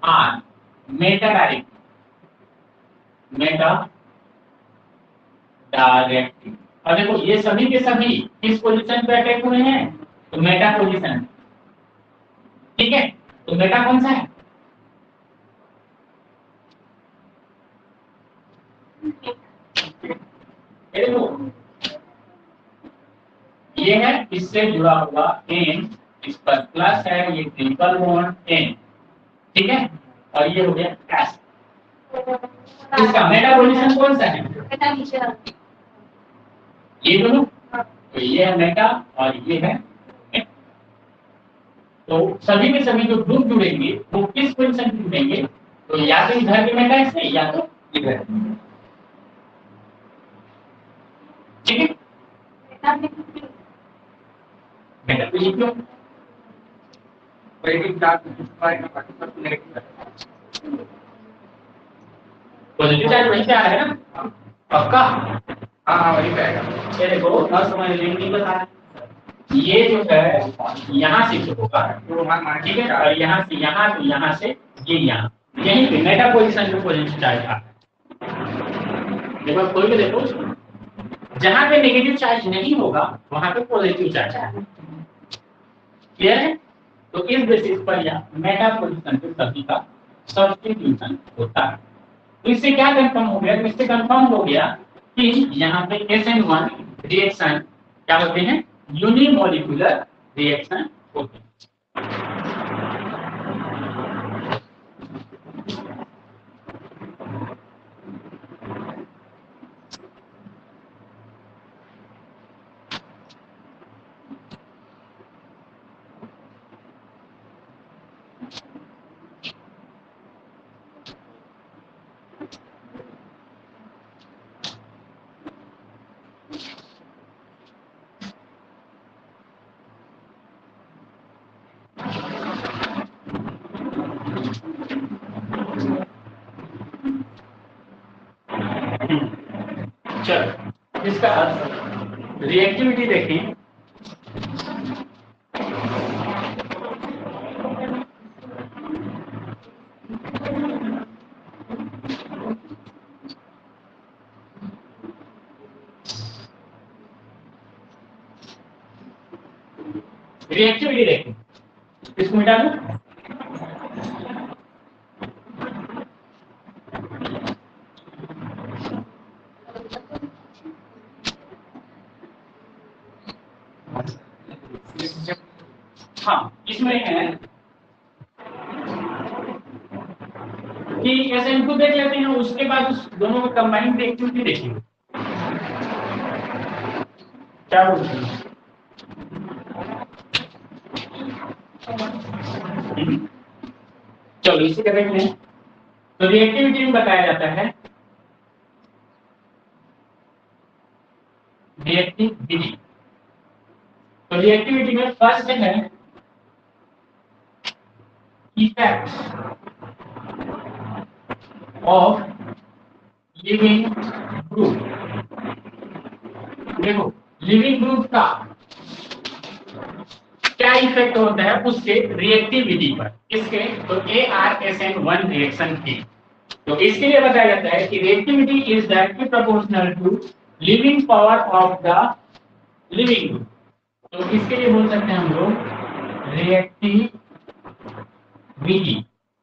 आर मेटा डायरेक्टिव। और देखो ये सभी के सभी किस पोजीशन पे अटैक हुए हैं, तो मेटा पोजीशन। ठीक है, तो मेटा कौन सा है ये देखो, ये है इससे जुड़ा हुआ एन, इस पर प्लस है, ये ट्रिपल बॉन्ड एन। ठीक है, और ये हो गया एस। इसका मेटा पोजीशन कौन सा है ये दोनों, तो ये है मेटा और ये है मेटा। तो सभी के सभी जो ग्रुप जुड़ेंगे वो किस पोजीशन पे जुड़ेंगे, तो या तो इधर के मेटा से या तो इधर। ठीक है, मेटा पे क्यों पॉजिटिव चार्ज वहीं पे आ रहा है ना पक्का। हाँ वही पे आएगा। ये देखो ना समझ नहीं बता, ये जो है यहाँ से जो होगा, ठीक है, और यहाँ से यहाँ तो यहाँ से ये यहाँ, यहीं पे मेटा पोजीशन पे पॉजिटिव चार्ज आ रहा है। देखो खोल के देखो, जहाँ पे नेगेटिव चार्ज नहीं होगा वहां पे पॉजिटिव चार्ज आएगा। क्लियर है, तो इस बेसिस पर यह मेटा पोजीशन पे सभी का सब्स्टिट्यूशन होता है। तो इससे क्या कंफर्म हो गया, तो इससे कंफर्म हो गया कि यहाँ पे SN1 रिएक्शन क्या होते हैं, यूनिमोलिकुलर रिएक्शन होते हैं। चलो इसका रिएक्टिविटी देखिए, रिएक्टिविटी देखो, इसको मिटा दो। हाँ, इसमें है कि SN2 देख लेते हैं, उसके बाद उस दोनों को कंबाइंड रिएक्टिविटी देखिए क्या बोलते हैं। चलो इसी का देख लें। तो रिएक्टिविटी में बताया जाता है रिएक्टिविटी। तो रिएक्टिविटी में फर्स्ट है इफेक्ट्स ऑफ लिविंग ग्रुप। देखो लिविंग ग्रुप का क्या इफेक्ट होता है उसके रिएक्टिविटी पर, इसके तो ARSN1 रिएक्शन की। तो इसके लिए बताया जाता है कि reactivity is directly proportional to leaving power of the leaving group. तो इसके लिए बोल सकते हैं हम लोग reactivity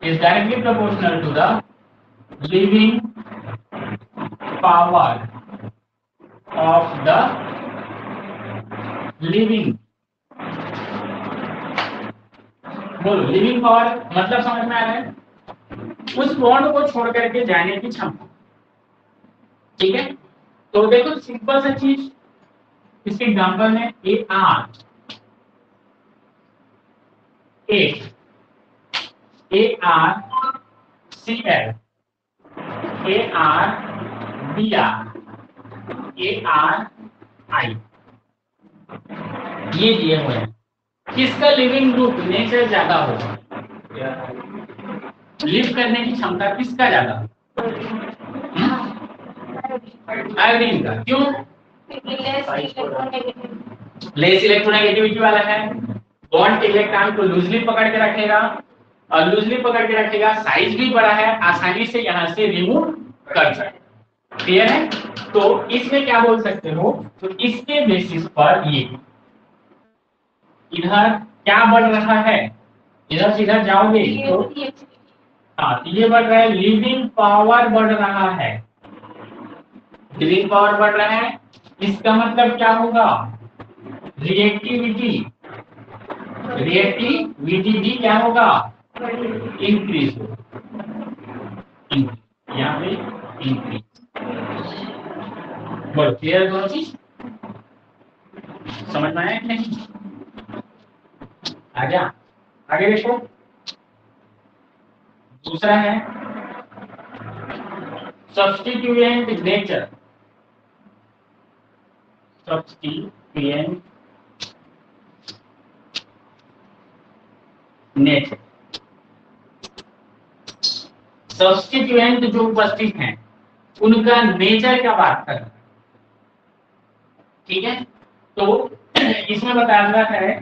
is directly proportional to the leaving power of the leaving. बोलो लिविंग पावर मतलब समझ में आ रहा है? उस बॉन्ड को छोड़ करके जाने की क्षमता। ठीक है, तो देखो सिंपल सा चीज, इसके एग्जांपल में ArCl, ArBr, ARI ये दिए हुए हैं। किसका लिविंग ग्रुप नेचर ज्यादा होगा, लिव करने की क्षमता किसका ज्यादा? आयोडीन का। क्यों? लेस इलेक्ट्रोनेगेटिविटी वाला है, बॉन्ड के इलेक्ट्रॉन को लूजली पकड़ के रखेगा, और लूजली पकड़ के रखेगा, साइज भी बड़ा है, आसानी से यहाँ से रिमूव कर सकते। क्लियर है? तो इसमें क्या बोल सकते हो, तो इसके बेसिस पर ये इधर क्या बढ़ रहा है, इधर से इधर जाओगे तो हाँ ये बढ़ रहा है, लिविंग पावर बढ़ रहा है, लिविंग पावर बढ़ रहा है। इसका मतलब क्या होगा, रिएक्टिविटी भी क्या होगा, इंक्रीज होगा, यहाँ पे इंक्रीज। बोलो क्लियर दोनों चीज समझ में आया कि नहीं? आगे देखो, दूसरा है substituent nature. Substituent nature, substituent जो उपस्थित हैं उनका नेचर क्या बात कर रहा है। ठीक है, तो इसमें बताया है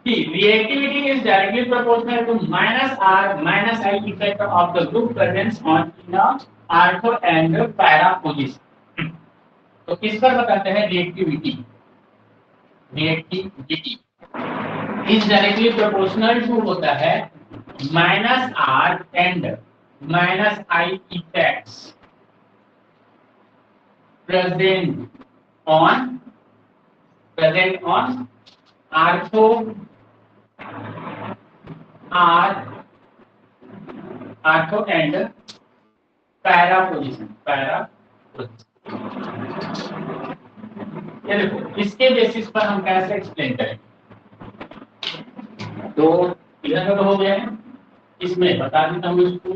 कि reactivity is directly proportional to -R-I effect of the group presence on in a ortho and para position। तो किस पर बताते हैं reactivity is directly proportional to होता है -R and -I effects present on ortho and para position। ये देखो इसके बेसिस पर हम कैसे एक्सप्लेन करें। तो इधर तो हो गया है, इसमें बता देता हूँ इसको।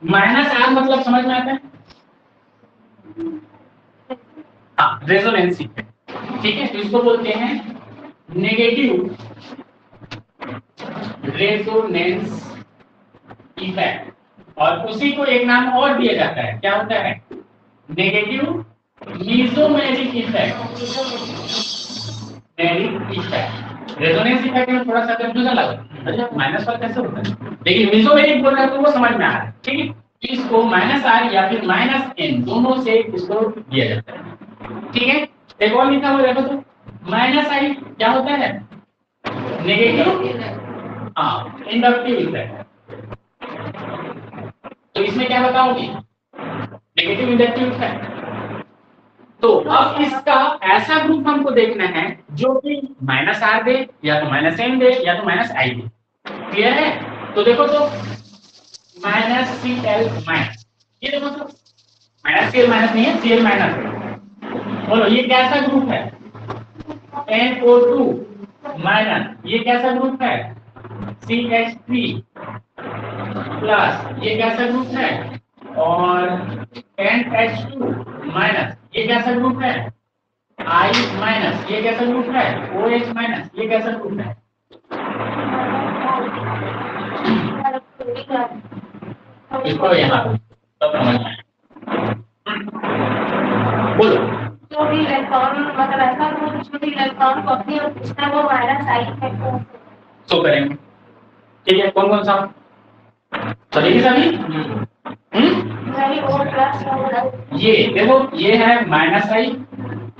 -R मतलब समझ में आता है, हाँ रेजोनेंस इफेक्ट। ठीक है, तो इसको बोलते हैं नेगेटिव रेजोनेंस इफेक्ट, और उसी को एक नाम और दिया जाता है, क्या होता है, नेगेटिव मीसोमेरिक इफेक्ट। रेजोनेंस इफेक्ट में थोड़ा सा कंफ्यूजन लगा, माइनस पर कैसे होता है, लेकिन मीसोमेरिक बोल रहा है तो वो समझ में आ रहा है। ठीक है, इसको माइनस आर या फिर माइनस एन दोनों से इसको दिया जाता है। ठीक है, एक और लिखा हुआ देखो तो माइनस आई क्या होता है, नेगेटिव, हाँ इंडक्टिव इफेक्ट। तो इसमें क्या बताओगे, नेगेटिव इंडक्टिव इफेक्ट। तो अब इसका ऐसा ग्रुप हमको देखना है जो कि माइनस आर दे या तो माइनस एन दे या तो माइनस आई दे। क्लियर है? तो देखो तो माइनस सी एल माइनस, ये देखो तो माइनस सी एल माइनस नहीं है, सी एल माइनस है। बोलो ये कैसा ग्रुप है, NO2 माइनस, ये कैसा ग्रुप है, CH3 प्लस, ये कैसा ग्रुप है, और NH2 माइनस, ये कैसा ग्रुप है, I माइनस, ये कैसा ग्रुप है, OH माइनस, ये कैसा ग्रुप है। इसको यहाँ तब समझ में आएगा। बोलो जो भी इलेक्ट्रॉन मतलब ऐसा ग्रुप जो भी इलेक्ट्रॉन को अपनी ओर खींचता है वो माइनस आई है तो करेंगे। ठीक है, कौन कौन सा, सभी के सभी। नहीं वो प्लस ये देखो ये है माइनस आई,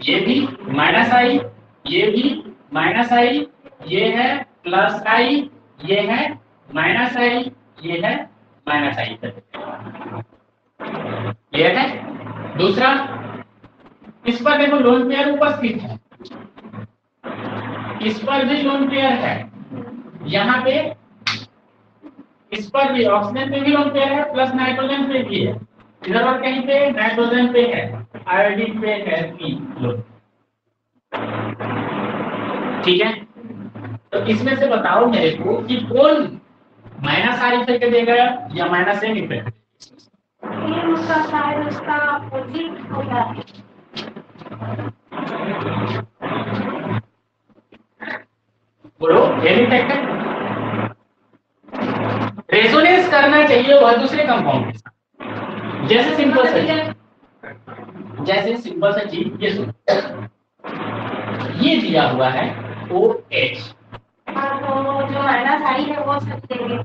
ये भी माइनस आई, ये भी माइनस आई, ये है प्लस आई, ये है माइनस आई, ये है माइनस आई। ये है दूसरा, इस पर देखो लोन पेयर उपस्थित है, इस पर भी लोन पेयर है, यहाँ पे इस पर भी ऑक्सीजन पे भी लोन पेयर है, प्लस नाइट्रोजन पे भी है, इधर और कहीं पे नाइट्रोजन पे है, आयोडीन पे है 3 लोन। ठीक है, तो इसमें से बताओ मेरे को कि कौन माइनस आर इफेक्ट देगा या माइनस एन इफेक्ट। ये उसका शायद उसका अपोजिट होगा। बोलो एन इफेक्ट है, रेजोनेंस करना चाहिए वह दूसरे कंपाउंड के साथ। जैसे सिंपल सा चीज ये सुनो, ये दिया हुआ है OH, तो जो माइनस आई है वो सब देंगे।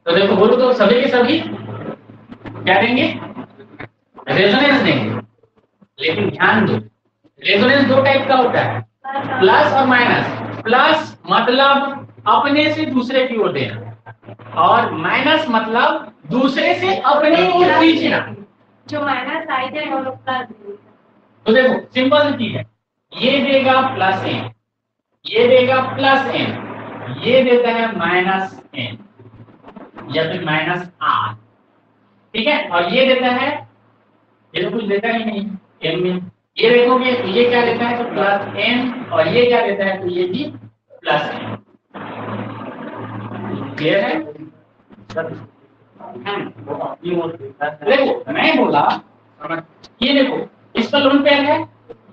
तो देखो बोलो तो सभी के सभी क्या देंगे, रेजोनेंस देंगे। लेकिन ध्यान दो, रेजोनेंस 2 टाइप का होता है, प्लस और माइनस। प्लस मतलब अपने से दूसरे की ओर देना, और माइनस मतलब दूसरे से अपने ओर खींचना। जो माइनस आई है वो प्लस। तो देखो सिंपल सी चीज है, ये देगा प्लस एन, ये देगा प्लस एन, ये देता है माइनस एन या फिर माइनस आर। ठीक है, और ये देता है, ये तो कुछ देता ही नहीं एन में, ये देखोगे तो ये क्या देता है, तो प्लस एन, और ये क्या देता है, तो ये भी प्लस एन। क्लियर है? देखो मैं बोला, ये देखो इस पर लोन पेयर है,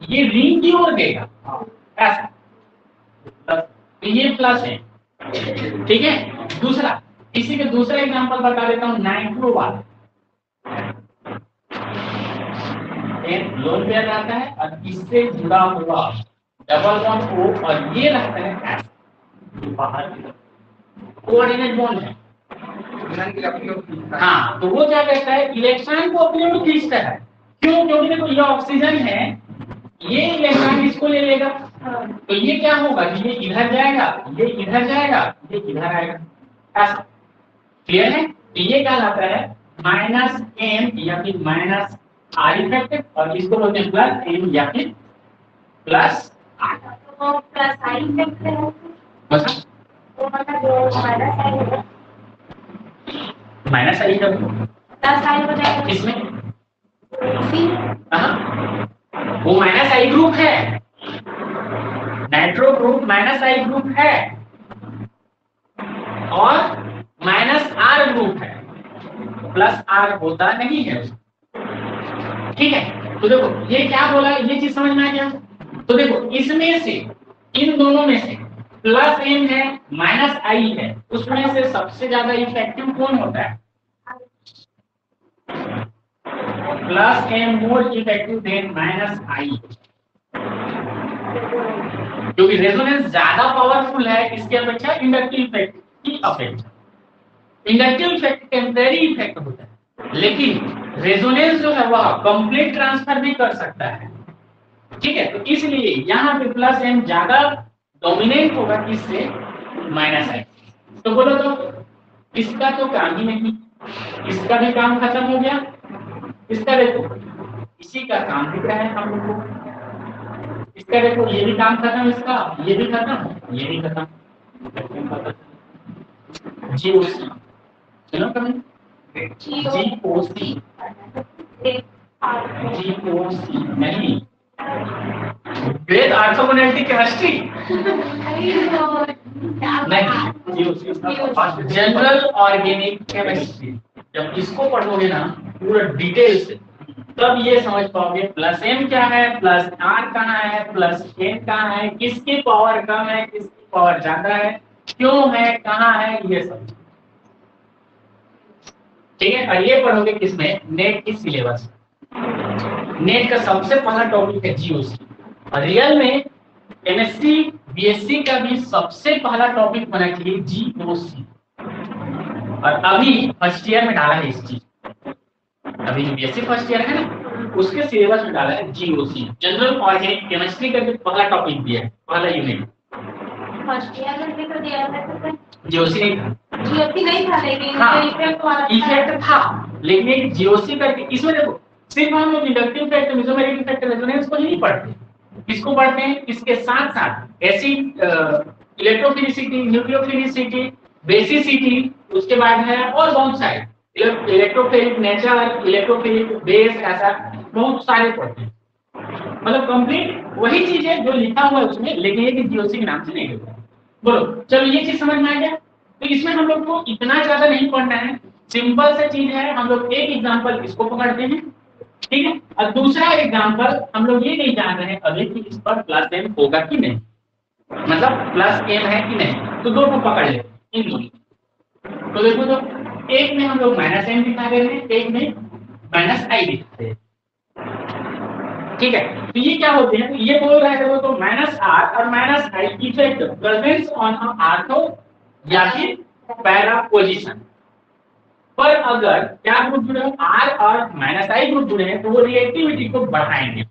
ये रिंग की ओर देगा ऐसा, तो ये प्लस है। ठीक है, दूसरा, इसी के दूसरा एग्जांपल बता देता हूँ, नाइट्रो वाला लोन पेयर रहता है और इससे जुड़ा हुआ डबल बॉन्ड O, और ये रहता है ऐसा बाहर की तरफ, कोऑर्डिनेट बॉन्ड है। हाँ, तो वो क्या कहता है, इलेक्ट्रॉन को अपने ओर खींचता है। क्यों? क्योंकि देखो ये ऑक्सीजन है, ये इलेक्ट्रॉन इसको ले लेगा, तो ये क्या होगा कि ये इधर जाएगा, ये इधर जाएगा, ये इधर आएगा, ऐसा। क्लियर है? तो ये क्या लाता है, माइनस एम या फिर माइनस आर इफेक्ट, और इसको बोलते हैं प्लस एम या फिर प्लस आर। तो प्लस आई इफेक्ट है, मतलब वो मतलब जो माइनस आई है, माइनस आई का प्लस आई हो जाएगा इसमें, सी। वो माइनस आई ग्रुप है, नाइट्रो ग्रुप माइनस आई ग्रुप है, और माइनस आर ग्रुप है, प्लस आर होता नहीं है। ठीक है, तो देखो ये क्या बोला, ये चीज समझ में आ गया। तो देखो इसमें से, इन दोनों में से प्लस एम है माइनस आई है, उसमें से सबसे ज्यादा इफेक्टिव कौन होता है, plus M more effective than minus I, क्योंकि रेजोनेंस ज्यादा पावरफुल है इसके अपेक्षा इंडक्टिव इफेक्ट की अपेक्षा। इंडक्टिव इफेक्ट टेम्परेरी इफेक्ट होता है, लेकिन रेजोनेंस जो है वह कंप्लीट ट्रांसफर भी कर सकता है। ठीक है, तो इसलिए यहाँ पे प्लस एम ज्यादा डोमिनेट होगा किससे, माइनस आई। तो बोलो तो इसका तो काम ही नहीं, इसका भी काम खत्म हो गया, इसका देखो इसी का काम दिख रहा है हम लोग को, इसका देखो ये भी काम खत्म, इसका ये भी खत्म, ये भी खत्म। जीओसी सुनो कभी, जीओसी जीओसी नहीं, ग्रेट ऑर्थोगोनैलिटी केमिस्ट्री नहीं, जीओसी जनरल ऑर्गेनिक केमिस्ट्री। जब इसको पढ़ोगे ना पूरा डिटेल से, तब ये समझ पाओगे प्लस एम क्या है, प्लस आर कहाँ है, प्लस एन कहाँ है, किसकी पावर कम है, किसकी पावर ज्यादा है, क्यों है, कहाँ है, ये सब। ठीक है, और ये पढ़ोगे किसमें, नेट की सिलेबस। नेट का सबसे पहला टॉपिक है जीओसी, और रियल में एमएससी बीएससी का भी सबसे पहला टॉपिक होना चाहिए जीओसी। और अभी फर्स्ट ईयर में डाला है इस चीज, अभी जो बीएससी फर्स्ट ईयर है ना उसके सिलेबस में डाला है जीओसी, जनरल ऑर्गेनिक केमिस्ट्री का भी पहला टॉपिक दिया है, पहला यूनिट। फर्स्ट ईयर में भी तो दिया था, जीओसी नहीं था, जीओसी नहीं था, लेकिन हाँ, इफेक्ट वाला इफेक्ट था, लेकिन एक जीओसी करके इसमें देखो सिर्फ हम लोग inductive effect, mesomeric effect, resonance को ही नहीं पढ़ते, किसको पढ़ते हैं, इसके साथ साथ एसिड, इलेक्ट्रोफिलिसिटी, न्यूक्लियोफिलिसिटी, बेसिसिटी, उसके बाद है और बहुत सारे इलेक्ट्रोफिलिक नेचर, इलेक्ट्रोफिलिक बेस, ऐसा बहुत सारे पढ़ते हैं। मतलब कंप्लीट वही चीज है जो लिखा हुआ है उसमें, लेकिन ये जीओसी के नाम से नहीं लिखा है। बोलो चलो ये चीज समझ में आ गया। तो इसमें हम लोग को इतना ज्यादा नहीं पढ़ना है, सिंपल सा चीज है, हम लोग एक एग्जांपल इसको पकड़ते हैं, ठीक है, और दूसरा एग्जांपल हम लोग ये नहीं जान रहे हैं अभी कि इस पर प्लस एम होगा कि नहीं, मतलब प्लस एम है कि नहीं, तो दोनों पकड़ ले इन दोनों। तो देखो तो एक में हम लोग माइनस एम दिखा रहे हैं, एक में माइनस आई दिखा रहे हैं, ठीक है। तो ये क्या होते हैं, तो ये बोल रहा है देखो तो माइनस आर और minus I effect presence on ortho या फिर पैरा पोजीशन पर अगर क्या ग्रुप जुड़े हैं, आर और माइनस आई ग्रुप जुड़े हैं, तो वो रिएक्टिविटी को बढ़ाएंगे।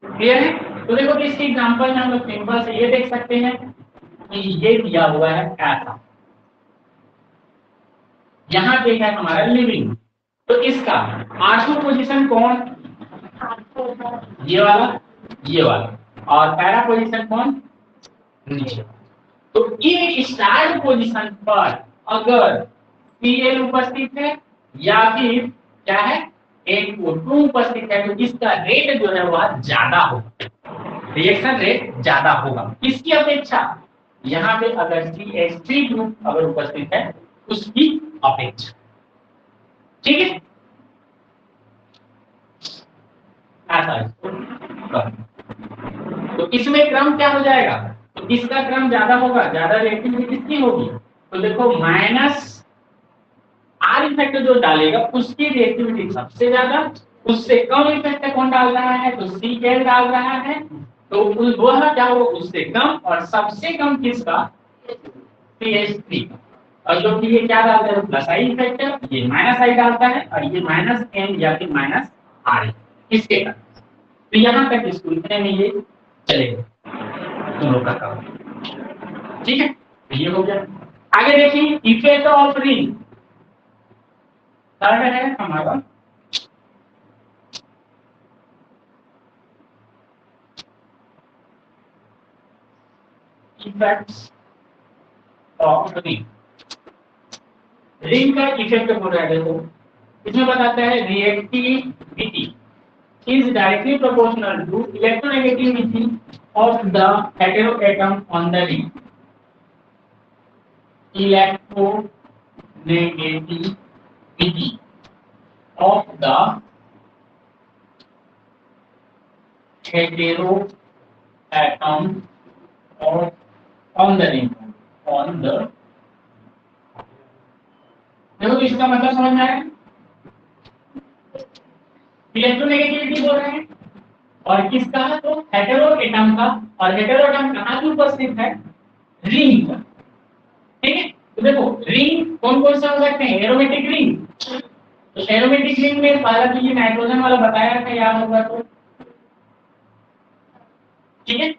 क्लियर है? तो देखो कि इसके एग्जांपल में हम लोग सिंपल से ये देख सकते हैं कि ये दिया हुआ है ऐसा, यहाँ पे है हमारा लिविंग, तो इसका आर्थो पोजीशन कौन, ये वाला, और पैरा पोजीशन कौन, नीचे। तो ये स्टार्ट पोजीशन पर अगर Cl उपस्थित है या फिर क्या है NO2 उपस्थित है, तो इसका रेट जो है वह ज्यादा होगा, रिएक्शन रेट ज्यादा होगा। किसकी अपेक्षा, यहाँ पे अगर CH3 ग्रुप अगर उपस्थित है उसकी अपेक्षा, ठीक है। तो इसमें क्रम क्या हो जाएगा, तो इसका क्रम ज्यादा होगा, ज्यादा रिएक्टिविटी किसकी होगी, तो देखो माइनस आर इफेक्ट जो डालेगा उसकी रिएक्टिविटी सबसे ज्यादा, उससे कम इफेक्ट कौन डाल रहा है, तो Cl डाल रहा है, तो वह क्या होगा उससे कम, और सबसे कम किसका, CH3 का। और जो कि ये क्या डालता है प्लस आई इफेक्ट, ये माइनस आई डालता है, और ये माइनस एन या फिर माइनस आर इसके कारण। तो यहाँ तक इसको इतने में ये चलेगा तुम लोग का काम, ठीक है। तो ये हो गया। आगे देखिए इफेक्ट ऑफ रिंग, थर्ड है हमारा इफेक्ट्स ऑफ रिंग। रिंग का इफेक्ट हो रहा है, देखो इसमें बताता है reactivity is directly proportional to electronegativity of the heteroatom on the ring. Electronegativity of the heteroatom on the ring. देखो इसका मतलब समझ में आया, इलेक्ट्रोनेगेटिविटी बोल रहे हैं और किसका, तो हेटेरोएटम का, और हेटेरोएटम कहाँ पे उपस्थित है, रिंग पर, ठीक है। तो देखो रिंग कौन कौन से हो सकते हैं, एरोमेटिक रिंग। तो एरोमेटिक रिंग में पहला तो ये नाइट्रोजन वाला बताया था, याद होगा तो, ठीक है।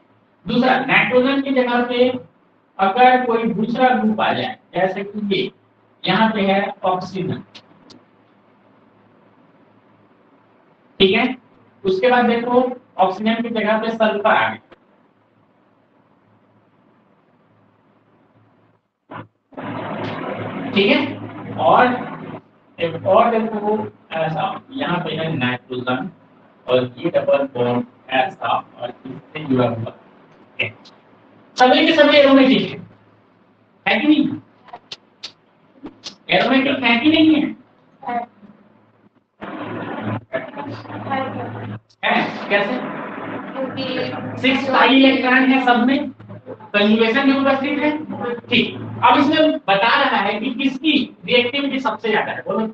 दूसरा, नाइट्रोजन की जगह पे अगर कोई दूसरा ग्रुप आ जाए, जैसे कि ये यहाँ पे है ऑक्सीजन, ठीक है। उसके बाद देखो ऑक्सीजन की जगह पे सल्फर आ गया, ठीक है। और एक और देखो ऐसा, यहाँ पे है नाइट्रोजन और ये डबल बॉन्ड ऐसा और इससे जुड़ा हुआ है। सभी के सभी एरोमेटिक है कि नहीं, एरोमेटिक है कि नहीं है? है कैसे? क्योंकि 6 पाई इलेक्ट्रॉन है सब में, कंजुगेशन में उपस्थित है, ठीक। अब इसमें बता रहा है कि किसकी रिएक्टिविटी सबसे ज्यादा है, बोलो।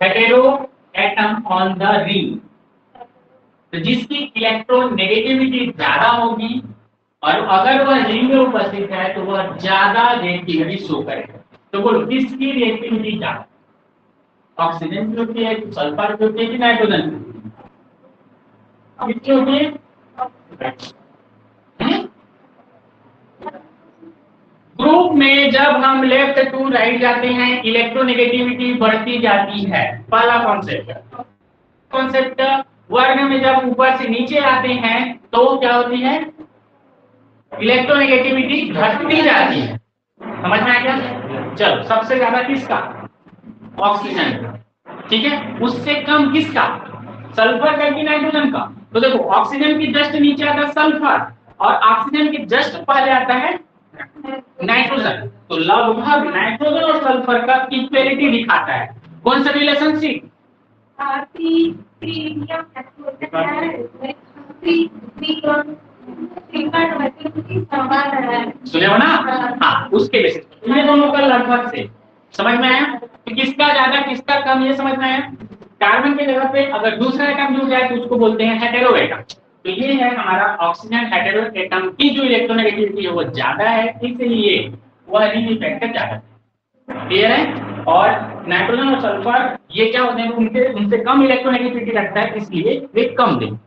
Hetero atom on the ring, तो जिसकी इलेक्ट्रोनेगेटिविटी ज्यादा होगी और अगर वह रिंग में उपस्थित है तो वह ज्यादा रिएक्टिविटी शो करेगा। तो बोलो किसकी रिएक्टिविटी ज्यादा, ऑक्सीजन की होती है, सल्फर की होती है कि नाइट्रोजन की? किसकी होती है? ग्रुप में जब हम लेफ्ट टू राइट जाते हैं इलेक्ट्रोनेगेटिविटी बढ़ती जाती है, पहला कॉन्सेप्ट। कॉन्सेप्ट, वर्ग में जब ऊपर से नीचे आते हैं तो क्या होती है, इलेक्ट्रोनेगेटिविटी घटती जाती है। समझ में आ गया? चलो, सबसे ज्यादा किसका, ऑक्सीजन, ठीक है। उससे कम किसका, सल्फर का कि नाइट्रोजन का? तो देखो ऑक्सीजन की जस्ट नीचे आता है सल्फर और ऑक्सीजन की जस्ट पहले आता है नाइट्रोजन। तो लगभग नाइट्रोजन और सल्फर का इक्वलिटी दिखाता है। कौन सा रिलेशनशिप? सुने हो ना? हाँ, उसके बेसिस पर ये दोनों का लगभग से समझ में आया कि किसका ज्यादा किसका कम, ये समझ में आया। कार्बन की जगह पे अगर दूसरा एटम जुड़ जाए तो उसको बोलते हैं हेटेरो एटम। तो ये है हमारा ऑक्सीजन हेटेरो एटम की जो इलेक्ट्रोनेगेटिविटी है वो ज्यादा है, इसलिए वह रिंग इफेक्ट ज्यादा है। क्लियर है? और नाइट्रोजन और सल्फर ये क्या होते हैं, उनसे कम इलेक्ट्रोनेगेटिविटी रखता है, इसलिए वे कम रिंग।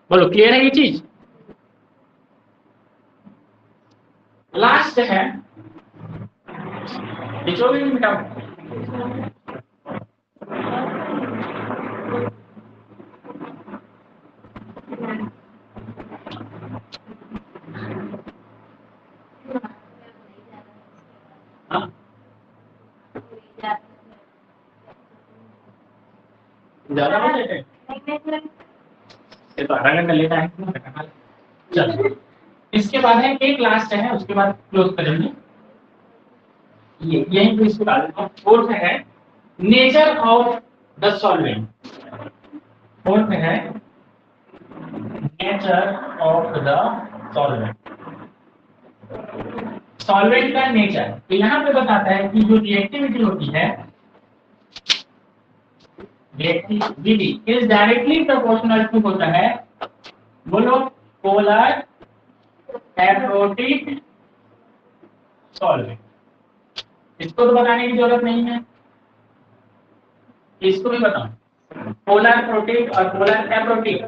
बोलो क्लियर है ये चीज? लास्ट है ज्यादा हो जाए तो आधा घंटा लेता है। चलो, इसके बाद है एक लास्ट है, उसके बाद क्लोज करेंगे। ये यही तो इसको डाल देता हूं। फोर्थ है nature of the solvent. Fourth है nature of the solvent. Solvent का नेचर तो यहाँ पे बताता है कि जो रिएक्टिविटी होती है, reactivity is directly proportional to होता है, बोलो, पोलर एप्रोटिक सॉल्वेंट। इसको तो बताने की जरूरत नहीं है, इसको भी बताओ, पोलर प्रोटिक और पोलर एप्रोटिक।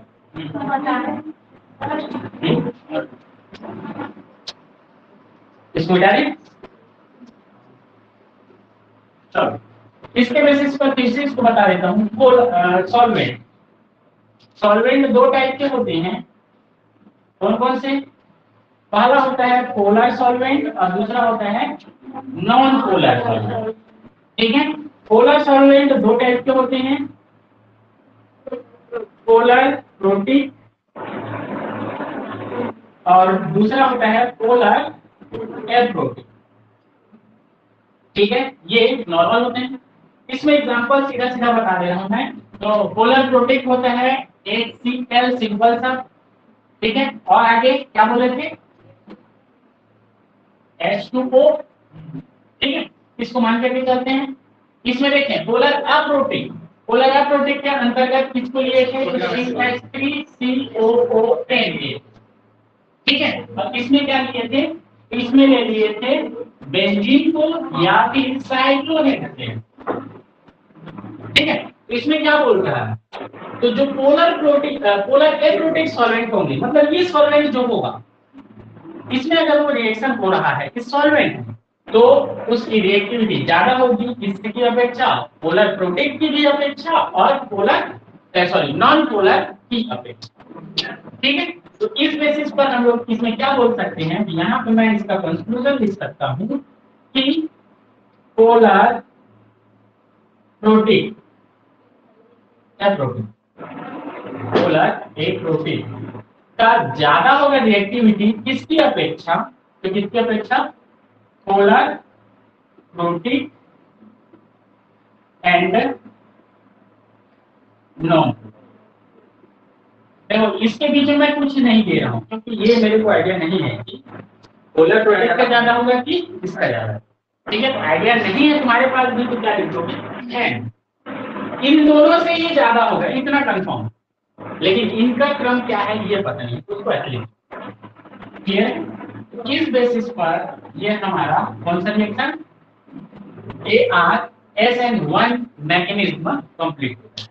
इसको डायरेक्ट, चलो इसके बेसिस पर तीसरी इसको बता देता हूँ। सॉल्वेंट, सॉल्वेंट दो टाइप के होते हैं, कौन कौन से? पहला होता है पोलर सॉल्वेंट और दूसरा होता है नॉन पोलर सॉल्वेंट, ठीक है। पोलर सॉल्वेंट दो टाइप के होते हैं, पोलर प्रोटिक और दूसरा होता है पोलर एप्रोटिक, ठीक है। ये नॉर्मल होते हैं। इसमें एग्जांपल सीधा सीधा बता दे रहा हूं मैं। तो पोलर प्रोटिक होता है HCl सिंपल सा, ठीक है। और आगे क्या बोले थे? H2O, ठीक है। इसको मान करके चलते हैं। इसमें देखें पोलर अप्रोटिक, पोलर अप्रोटिक के अंतर्गत किसको लिए थे? CH3COON, ठीक है। अब इसमें क्या लिए थे, इसमें ले लिए थे बेंजीन को या फिर साइक्लोहेक्सेन, ठीक है। तो इसमें क्या बोल रहा है, तो जो पोलर एप्रोटिक सॉल्वेंट होंगे, मतलब ये सॉल्वेंट जो होगा इसमें अगर वो रिएक्शन हो रहा है इस सॉल्वेंट में, तो उसकी रिएक्टिविटी ज्यादा होगी किसकी अपेक्षा, पोलर प्रोटीन की भी अपेक्षा और नॉन पोलर की अपेक्षा, ठीक है। तो इस बेसिस पर हम लोग इसमें क्या बोल सकते हैं, यहाँ पे मैं इसका कंक्लूजन लिख सकता हूँ कि पोलर प्रोटीन पोलर एक प्रोटीन का ज्यादा होगा रिएक्टिविटी किसकी अपेक्षा, तो किसकी अपेक्षा, पोलर प्रोटीन एंड नॉन। देखो इसके बीच में मैं कुछ नहीं दे रहा हूं क्योंकि ये मेरे को आइडिया नहीं है कि पोलर प्रोटीन का ज्यादा होगा कि इसका ज्यादा, ठीक है। तो आइडिया नहीं है तुम्हारे पास भी तो क्या लिखोगे, है इन दोनों से ये ज्यादा होगा इतना कंफर्म, लेकिन इनका क्रम क्या है ये पता नहीं, उसको ऐसे लिखो, क्लियर। इस बेसिस पर ये हमारा कौन सा रिएक्शन ArSN1 मैकेनिज्म कंप्लीट होता है।